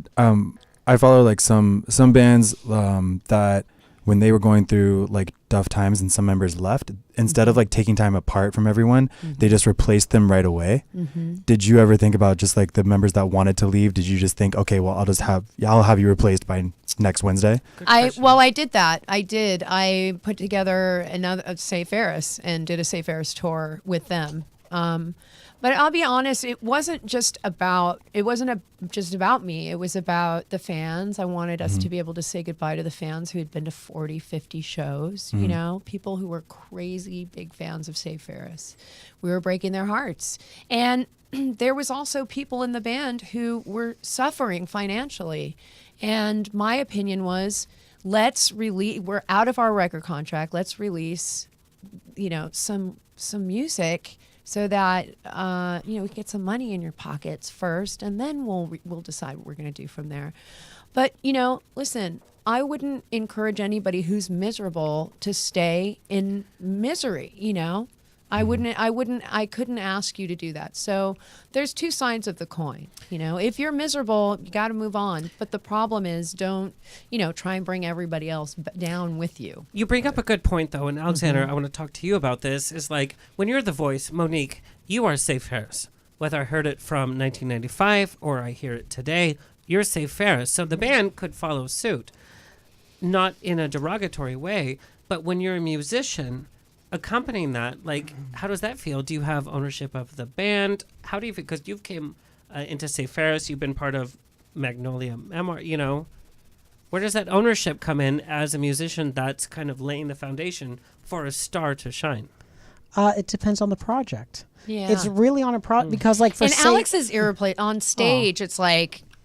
follow some bands that when they were going through tough times and some members left, instead of taking time apart from everyone, they just replaced them right away. Did you ever think about just the members that wanted to leave? Did you just think, okay, well, I'll have you replaced by next Wednesday? I did that. I did. I put together another Say Ferris and did a Say Ferris tour with them. But I'll be honest, it wasn't just about me. It was about the fans. I wanted us to be able to say goodbye to the fans who had been to 40, 50 shows, people who were crazy big fans of Say Ferris. We were breaking their hearts. And there was also people in the band who were suffering financially. And my opinion was, we're out of our record contract. Let's release, some music, so that we get some money in your pockets first, and then we'll decide what we're going to do from there. But listen, I wouldn't encourage anybody who's miserable to stay in misery. I couldn't ask you to do that. So there's two sides of the coin. If you're miserable, you got to move on. But the problem is, don't, try and bring everybody else down with you. You bring up a good point, though, and Alexander, I want to talk to you about this. Is when you're the voice, Monique, you are Say Ferris. Whether I heard it from 1995 or I hear it today, you're Say Ferris. So the band could follow suit, not in a derogatory way, but when you're a musician accompanying that, how does that feel? Do you have ownership of the band? How do you feel? Because you've came into Say Ferris, you've been part of Magnolia Memoir, where does that ownership come in as a musician that's kind of laying the foundation for a star to shine? It depends on the project. Yeah. It's really on a project, because for and Alex's irreplaceable on stage. It's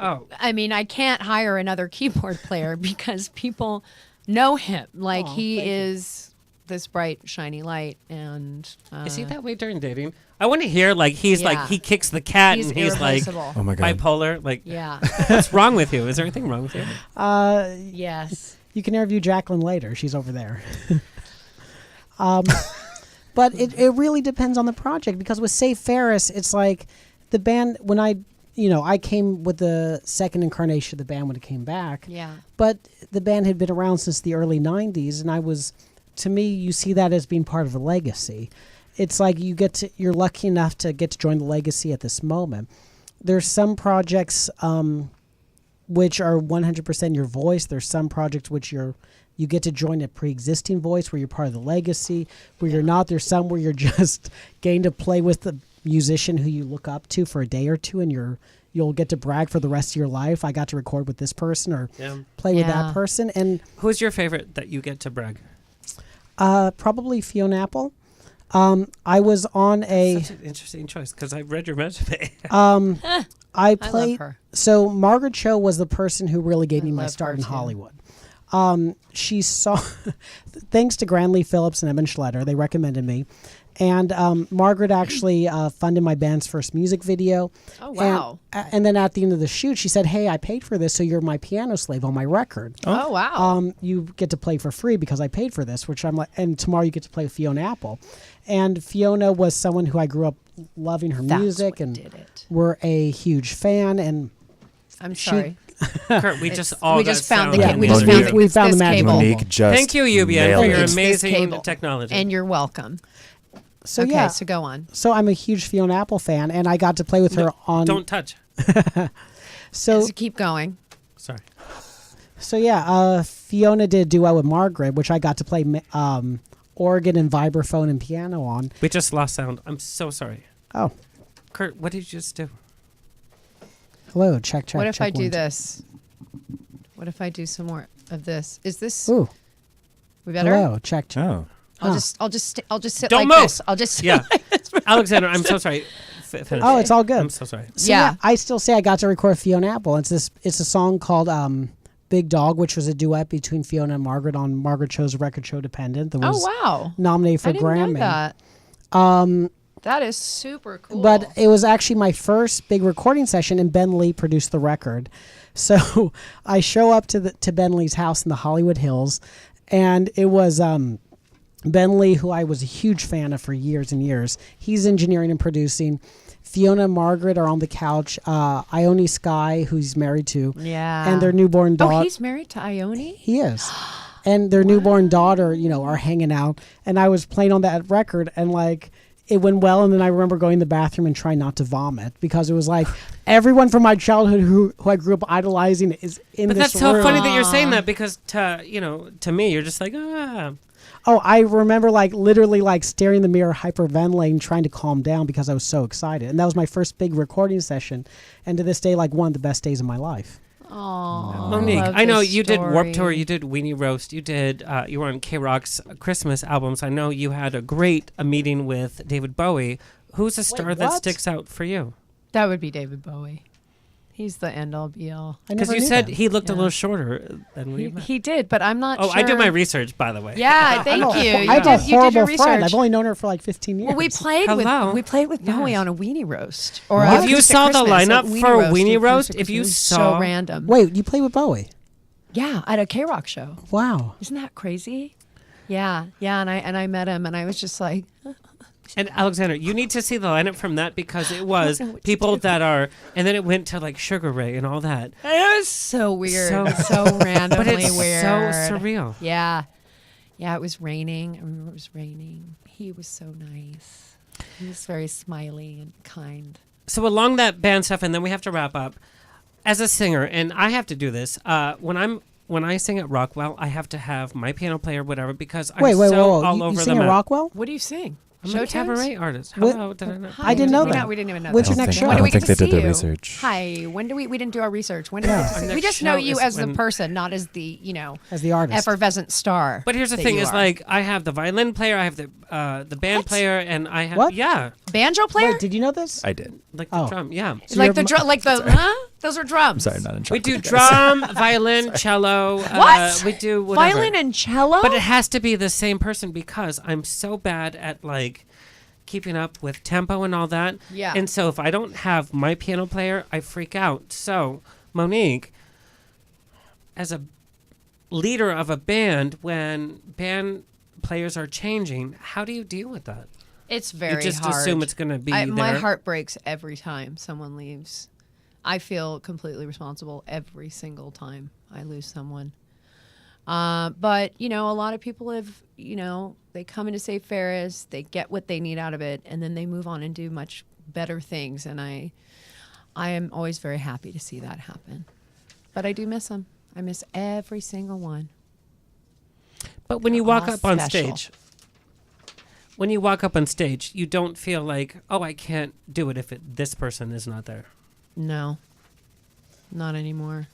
Oh, I mean, I can't hire another keyboard player because people know him. Like he is this bright, shiny light, and is he that way during dating? I want to hear like he's Yeah. like he kicks the cat he's and he's like irreplaceable. Oh my god. bipolar. Like, Yeah. what's wrong with you? Is there anything wrong with you? Yes. You can interview Jacqueline later. She's over there. But it really depends on the project, because with Save Ferris, it's like the band, when I came with the second incarnation of the band when it came back. Yeah. But the band had been around since the early 90s, and to me, you see that as being part of a legacy. It's like you're lucky enough to get to join the legacy at this moment. There's some projects which are 100% your voice. There's some projects which you get to join a pre-existing voice where you're part of the legacy. Where you're not, there's some where you're just getting to play with the musician who you look up to for a day or two, and you'll get to brag for the rest of your life. I got to record with this person or play with that person. And who's your favorite that you get to brag? Probably Fiona Apple. I was on Such an interesting choice because I read your resume. I love played. her. So Margaret Cho was the person who really gave me my love start her in too. Hollywood. She saw, thanks to Granley Phillips and Evan Schletter, they recommended me. And Margaret actually funded my band's first music video. Oh, wow. And then at the end of the shoot, she said, "Hey, I paid for this, so you're my piano slave on my record. Oh, wow. You get to play for free because I paid for this," which I'm like, and tomorrow you get to play with Fiona Apple. And Fiona was someone who I grew up loving her music what and did it. were a huge fan. And I'm sorry. Kurt, we just all we got just found the sound. ca- we just Monique- found the, we found this the magic cable. Monique just Thank you, UBN, nailed for your it. It's this amazing cable. technology. And you're welcome. so Okay, yeah, so go on. so I'm a huge Fiona Apple fan, and I got to play with her on. Don't touch. So Keep going. Sorry. So yeah, Fiona did a duet with Margaret, which I got to play organ and vibraphone and piano on. We just lost sound. I'm so sorry. Oh, Kurt, what did you just do? hello, check. What if check, I do 1, 2. this? What if I do some more of this? Is this Ooh, we better? hello, check. Oh. I'll just sit Don't like move. this. I'll just sit Yeah. like this. Alexander, I'm so sorry. Finish. Oh, it's all good. I'm so sorry. So, Yeah. I still say I got to record Fiona Apple. It's a song called Big Dog, which was a duet between Fiona and Margaret on Margaret Cho's record show Dependent that was wow. nominated for I didn't Grammy. know that. That is super cool. But it was actually my first big recording session, and Ben Lee produced the record. So I show up to Ben Lee's house in the Hollywood Hills, and it was Ben Lee, who I was a huge fan of for years and years. He's engineering and producing. Fiona and Margaret are on the couch. Ione Sky, who he's married to, yeah. and their newborn daughter. Oh, he's married to Ione? He is. And their newborn daughter, are hanging out. And I was playing on that record, and it went well. And then I remember going to the bathroom and trying not to vomit, because it was like everyone from my childhood who I grew up idolizing is in But this that's so room. funny that you're saying that, because to me, you're just like, ah. Oh, I remember literally staring in the mirror, hyperventilating, trying to calm down because I was so excited. And that was my first big recording session. And to this day, one of the best days of my life. Oh, Monique, I know you did Warped Tour, you did Weenie Roast, you were on K-Rock's Christmas albums. I know you had a meeting with David Bowie. Who's a star that what? sticks out for you? That would be David Bowie. He's the end all be all. I Because never you knew said that. he looked a little shorter than we met. He did, but I'm not Oh, sure. I do my research, by the way. Yeah, thank you. I have a You did your horrible research. friend. I've only known her for 15 years. Well, we played Hello. with Bowie Yes. on a Weenie Roast. Or If a you Acoustic saw the Christmas, a lineup for Weenie Acoustic Roast, Christmas, if you it was saw- so random. Wait, you played with Bowie? Yeah, at a K-Rock show. Wow. Isn't that crazy? Yeah, and I met him, and I was just like, And Alexander, you need to see the lineup from that, because it was know what to people do. that are, and then it went to Sugar Ray and all that. it was so weird, So- so randomly But it's weird, so surreal. Yeah, it was raining. I remember it was raining. He was so nice. He was very smiley and kind. So along that band stuff, and then we have to wrap up. As a singer, and I have to do this, when I sing at Rockwell, I have to have my piano player, whatever, because I'm Wait, so whoa. all You over sing the at map. Rockwell? What do you sing? I'm Show a tunes? cabaret artist. What- Hello, did I not? I didn't know we that. We didn't even know When's that. your next show? When I do we don't get think to they did see their you? research. Hi. When do we didn't do our research? When do we Yeah. get to see? Our We next just know show you is as the when- person, not as the As the artist. effervescent star. But here's the that thing: you is are. I have the violin player, I have the band What? player, and I have What? yeah. banjo player? Wait, did you know this? I did. Like the Oh. drum, yeah. So like you're the m- drum, like the huh? Those are drums. Sorry, I'm not in We charge. do drum, violin, cello. What? We do whatever. Violin and cello. But it has to be the same person because I'm so bad at like keeping up with tempo and all that. Yeah. And so if I don't have my piano player, I freak out. So, Monique, as a leader of a band, when band players are changing, how do you deal with that? It's very You just hard. assume it's going to be there. My heart breaks every time someone leaves. I feel completely responsible every single time I lose someone. But, a lot of people have, they come in to save Ferris, they get what they need out of it, and then they move on and do much better things. And I am always very happy to see that happen. But I do miss them. I miss every single one. But when you walk all up on special. stage, you don't feel like, oh, I can't do it if this person is not there. No, not anymore.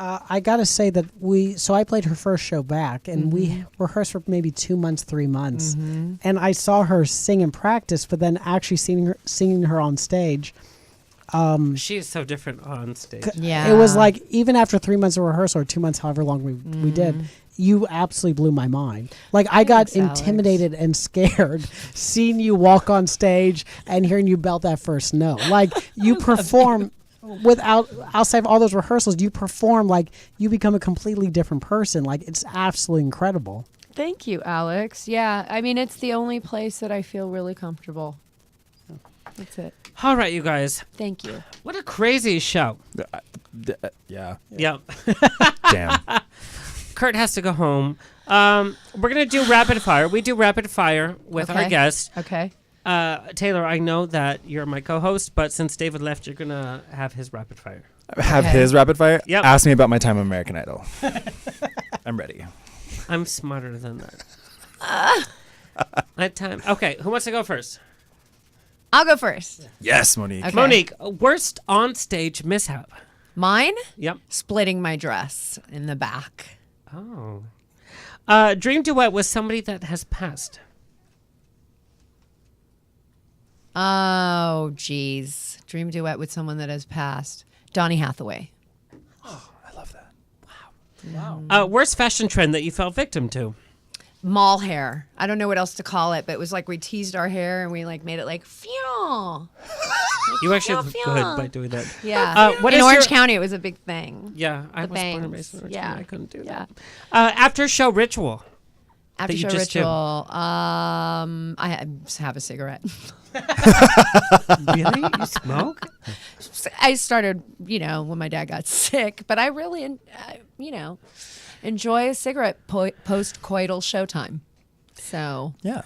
I gotta say that I played her first show back, and we rehearsed for maybe 2 months, 3 months, and I saw her sing in practice, but then actually singing her on stage. She is so different on stage. Yeah. It was like, even after 3 months of rehearsal, or 2 months, however long we did, you absolutely blew my mind. Like, I got Thanks, intimidated and scared seeing you walk on stage and hearing you belt that first note. Like, you perform outside of all those rehearsals, you perform like you become a completely different person. Like, it's absolutely incredible. Thank you, Alex. Yeah, I mean, it's the only place that I feel really comfortable. That's it. All right, you guys. Thank you. What a crazy show. Yeah. Yep. Damn. Kurt has to go home. We're going to do rapid fire. We do rapid fire with our Okay. guests. Okay. Taylor, I know that you're my co-host, but since David left, you're going to have his rapid fire. Have Okay. his rapid fire? Yep. Ask me about my time on American Idol. I'm ready. I'm smarter than that. My time. Okay, who wants to go first? I'll go first. Yes, Monique. Okay. Monique, worst on-stage mishap. Mine? Yep. Splitting my dress in the back. Oh. Dream duet with somebody that has passed. Oh, geez. Dream duet with someone that has passed. Donny Hathaway. I love that. Worst fashion trend that you fell victim to. Mall hair. I don't know what else to call it, but it was like we teased our hair and we like made it like phew. You actually look Phew. good by doing that. Yeah. What in is Orange your- County, it was a big thing. Yeah, I The was born and bangs. raised in Orange Yeah. County. I couldn't do Yeah. that. After show ritual. After you show just did. ritual, I have a cigarette. Really? You smoke? I started, when my dad got sick, but I really, enjoy a cigarette post-coital showtime. So, Yeah.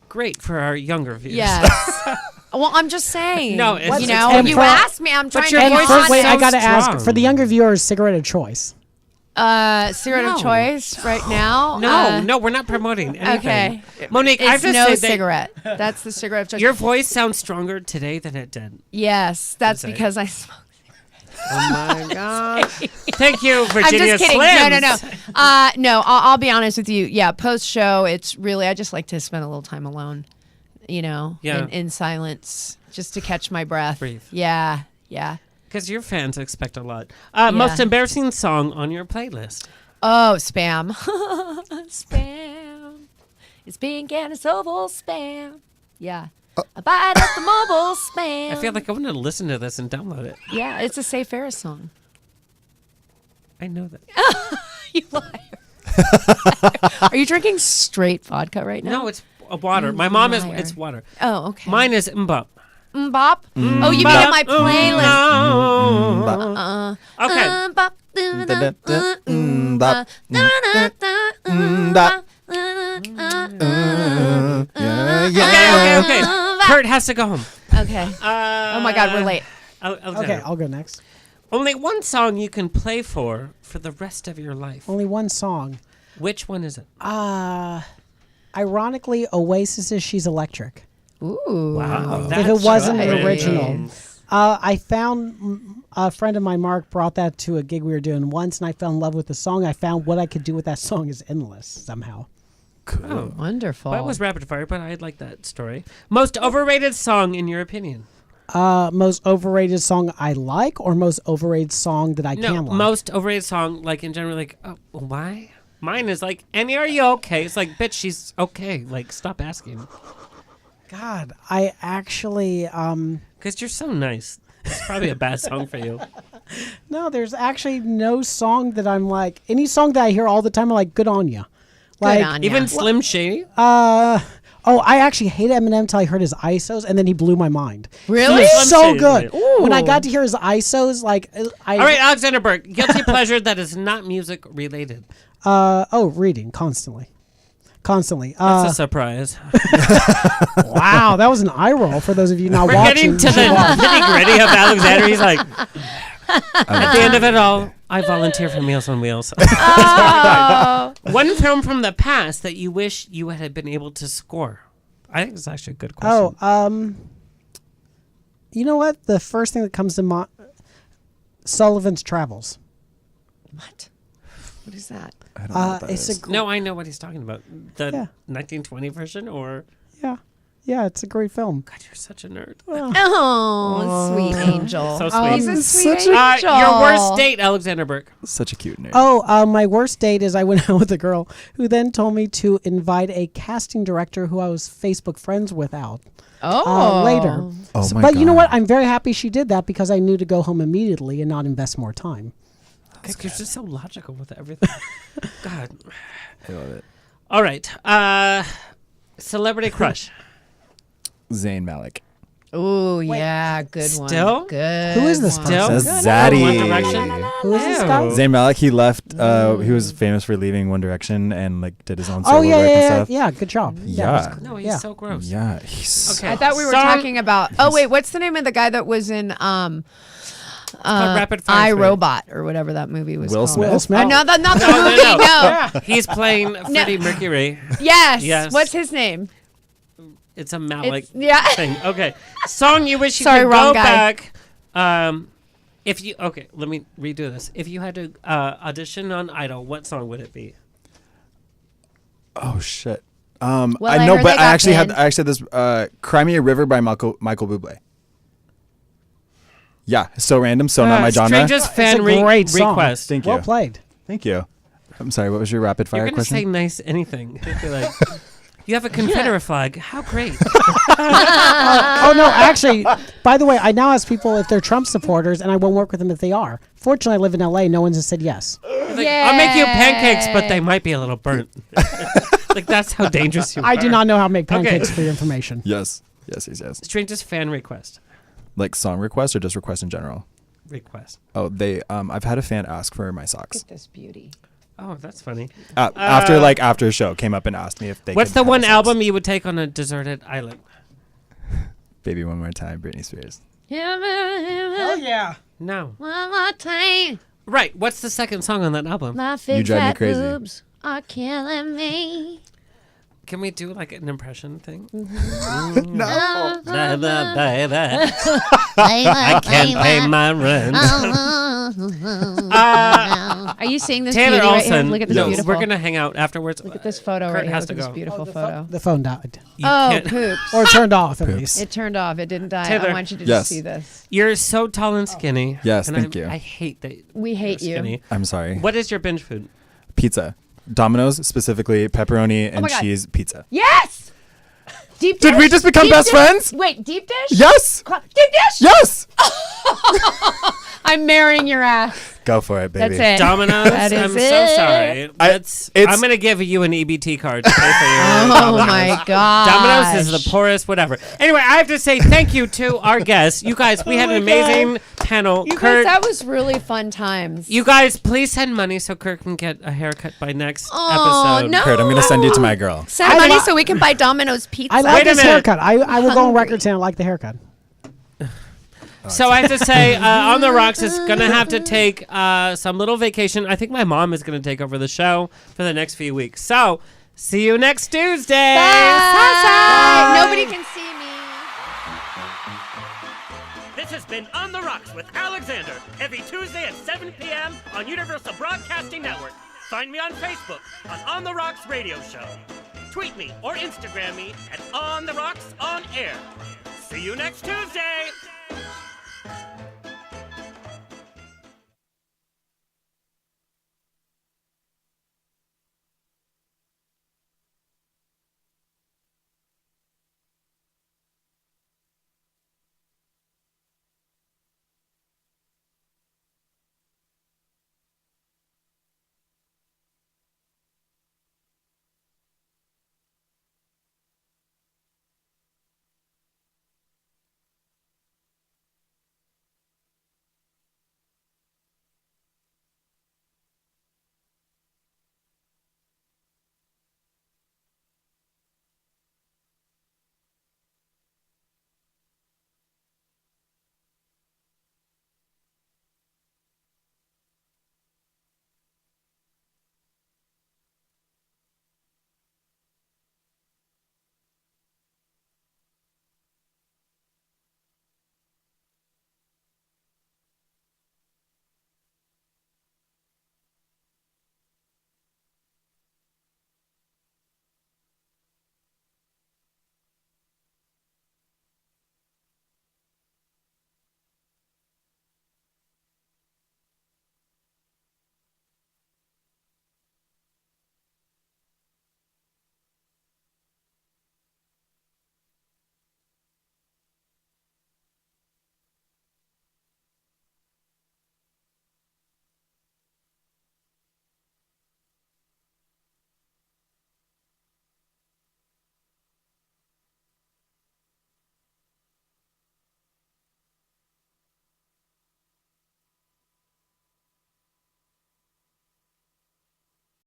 Great for our younger viewers. yes. Well, I'm just saying. No, it's- you it's- know, and you for- asked me. I'm trying your to And voice be is wait, so I gotta strong. ask for the younger viewers, cigarette of choice. cigarette No. of choice right now. No, we're not promoting anything. Okay. Monique, I have It's to no say that cigarette. That's the cigarette of choice. your voice sounds stronger today than it did. Yes, that's Say it. because I smoke. Oh my God. Thank you, I'm Virginia just kidding. Slims. No. I'll be honest with you. Yeah, post show, it's really, I just like to spend a little time alone, Yeah. in silence, just to catch my breath. Breathe. Yeah. Because your fans expect a lot. Most embarrassing song on your playlist. Oh, spam. Spam. It's being getting so full spam. Yeah. I buy it at the mobile spam. I feel like I want to listen to this and download it. Yeah, it's a Say Ferris song. I know that. You liar. Are you drinking straight vodka right now? No, it's water. My mom is. Liar. It's water. Oh, okay. Mine is mbop. Mbop? Oh, you mean in my playlist? Okay. Okay. Kurt has to go home. Okay. Oh my God, we're late. Okay, I'll go next. Only one song you can play for the rest of your life. Only one song. Which one is it? Ironically, Oasis's "She's Electric." Ooh. Wow. If it wasn't right. an original. I found a friend of mine, Mark, brought that to a gig we were doing once, and I fell in love with the song. I found what I could do with that song is endless somehow. Cool. Oh. Wonderful. Well, it was rapid fire, but I like that story. Most overrated song, in your opinion? Most overrated song I like, or most overrated song that I No, can like? most overrated song, like in general, like, oh, why? Mine is like, Annie, are you okay? It's like, bitch, she's okay. Like, stop asking. God, I actually Because you're so nice. It's probably a bad song for you. no. There's actually no song that I'm like. Any song that I hear all the time, I'm like, good on you. Like, on ya. Even Slim Shady? Oh, I actually hated Eminem until I heard his ISOs, and then he blew my mind. Really? He was Slim so Shady, good. right. When I got to hear his ISOs, like I. All right, Alexander Burke, guilty pleasure that is not music related. Reading constantly. That's a surprise. Wow, that was an eye roll for those of you not We're watching. getting to the nitty-gritty of Alexander. He's like, at the end of it all, I volunteer for Meals on Wheels. One film from the past that you wish you had been able to score. I think it's actually a good question. You know what? The first thing that comes to mind, Sullivan's Travels. What? What is that? I don't know what that It's is. No, I know what he's talking about. The Yeah. 1920 version, or Yeah, it's a great film. God, you're such a nerd. Oh, sweet angel. So sweet. He's a sweet such a- angel. Your worst date, Alexander Burke. Such a cute name. My worst date is I went out with a girl who then told me to invite a casting director who I was Facebook friends with out. Later. Oh So- my but you know what? God. I'm very happy she did that because I knew to go home immediately and not invest more time. You're just so logical with everything. God. I love it. All right. Celebrity crush. Zayn Malik. Oh, yeah, good one. Still? Good. Who is this one. Still? That's One Zaddy. Direction? Who is this guy? Zayn Malik, he left. He was famous for leaving One Direction and like did his own solo Oh yeah, work and yeah, stuff. yeah. Good job. Yeah. No, he's Yeah. so gross. Yeah, he's Okay. I thought we were Song- talking about. Oh wait, what's the name of the guy that was in Rapid Fire I, for Robot or whatever that movie was Will called? Smith. Will Smith. Oh, no, not the No, movie. no. He's playing Freddie Mercury. Yes. Yes. What's his name? It's a Malik yeah. thing. Okay. Song you wish you Sorry, could wrong go guy. back. If you let me redo this. If you had to audition on Idol, what song would it be? Oh shit. Well, I I know, heard but they got I actually banned. had this. Cry Me a River by Michael Bublé. Yeah, so random, so not my genre. Strangest fan It's a great song. request. Thank you. Well played. Thank you. I'm sorry. What was your rapid You're fire gonna question? say nice anything. You're like, you have a Confederate flag. How great! Oh no, actually, by the way, I now ask people if they're Trump supporters, and I won't work with them if they are. Fortunately, I live in LA. No one's said yes. Like, I'll make you pancakes, but they might be a little burnt. Like that's how dangerous you are. I do not know how to make Okay. pancakes for your information. Yes. Strangest fan request. Like song request or just request in general? Request. Oh, I've had a fan ask for my socks. This beauty. Oh, that's funny. After a show, came up and asked me if they. What's could the have one my socks. album you would take on a deserted island? Baby One More Time, Britney Spears. Oh yeah. No. One more time. Right. What's the second song on that album? My You drive me crazy. boobs are killing me. Can we do like an impression thing? No. Baby, I can't pay my rent. Are you seeing this Taylor beauty right here? Olson. Look at this No, beautiful. we're gonna hang out afterwards. Look at this photo Kurt right here. has Look to at this go. beautiful photo. The phone died, You Oh, can't- poops. or turned off at Poops. least. It turned off. It didn't die. Taylor. I want you to Yes. just see this. You're so tall and skinny. Yes, and thank you. I hate that. We hate you're you. skinny. I'm sorry. What is your binge food? Pizza. Domino's, specifically pepperoni and my God. cheese pizza. Yes. Deep Did dish? we just become Deep best dish? friends? Wait, deep dish? Yes. Deep dish? Yes. I'm marrying your ass. Go for it, baby. That's it. Domino's. That is I'm so it. sorry. it's- I'm gonna give you an EBT card to pay for your Oh Domino's. my god. Domino's is the poorest, whatever. Anyway, I have to say thank you to our guests. You guys, we had an amazing panel. You Kurt, guys, that was really fun times. you guys, please send money so Kurt can get a haircut by next Oh, episode. no. Kurt, I'm gonna send you to my girl. Send I money li- so we can buy Domino's pizza. I like Wait a this minute. haircut. I will go on record saying I like the haircut. So I have to say, On the Rocks is gonna have to take some little vacation. I think my mom is gonna take over the show for the next few weeks. So see you next Tuesday. Bye. Nobody can see me. This has been On the Rocks with Alexander every Tuesday at 7 p.m. on Universal Broadcasting Network. Find me on Facebook on the Rocks Radio Show. tweet me or Instagram me at On the Rocks On Air. See you next Tuesday!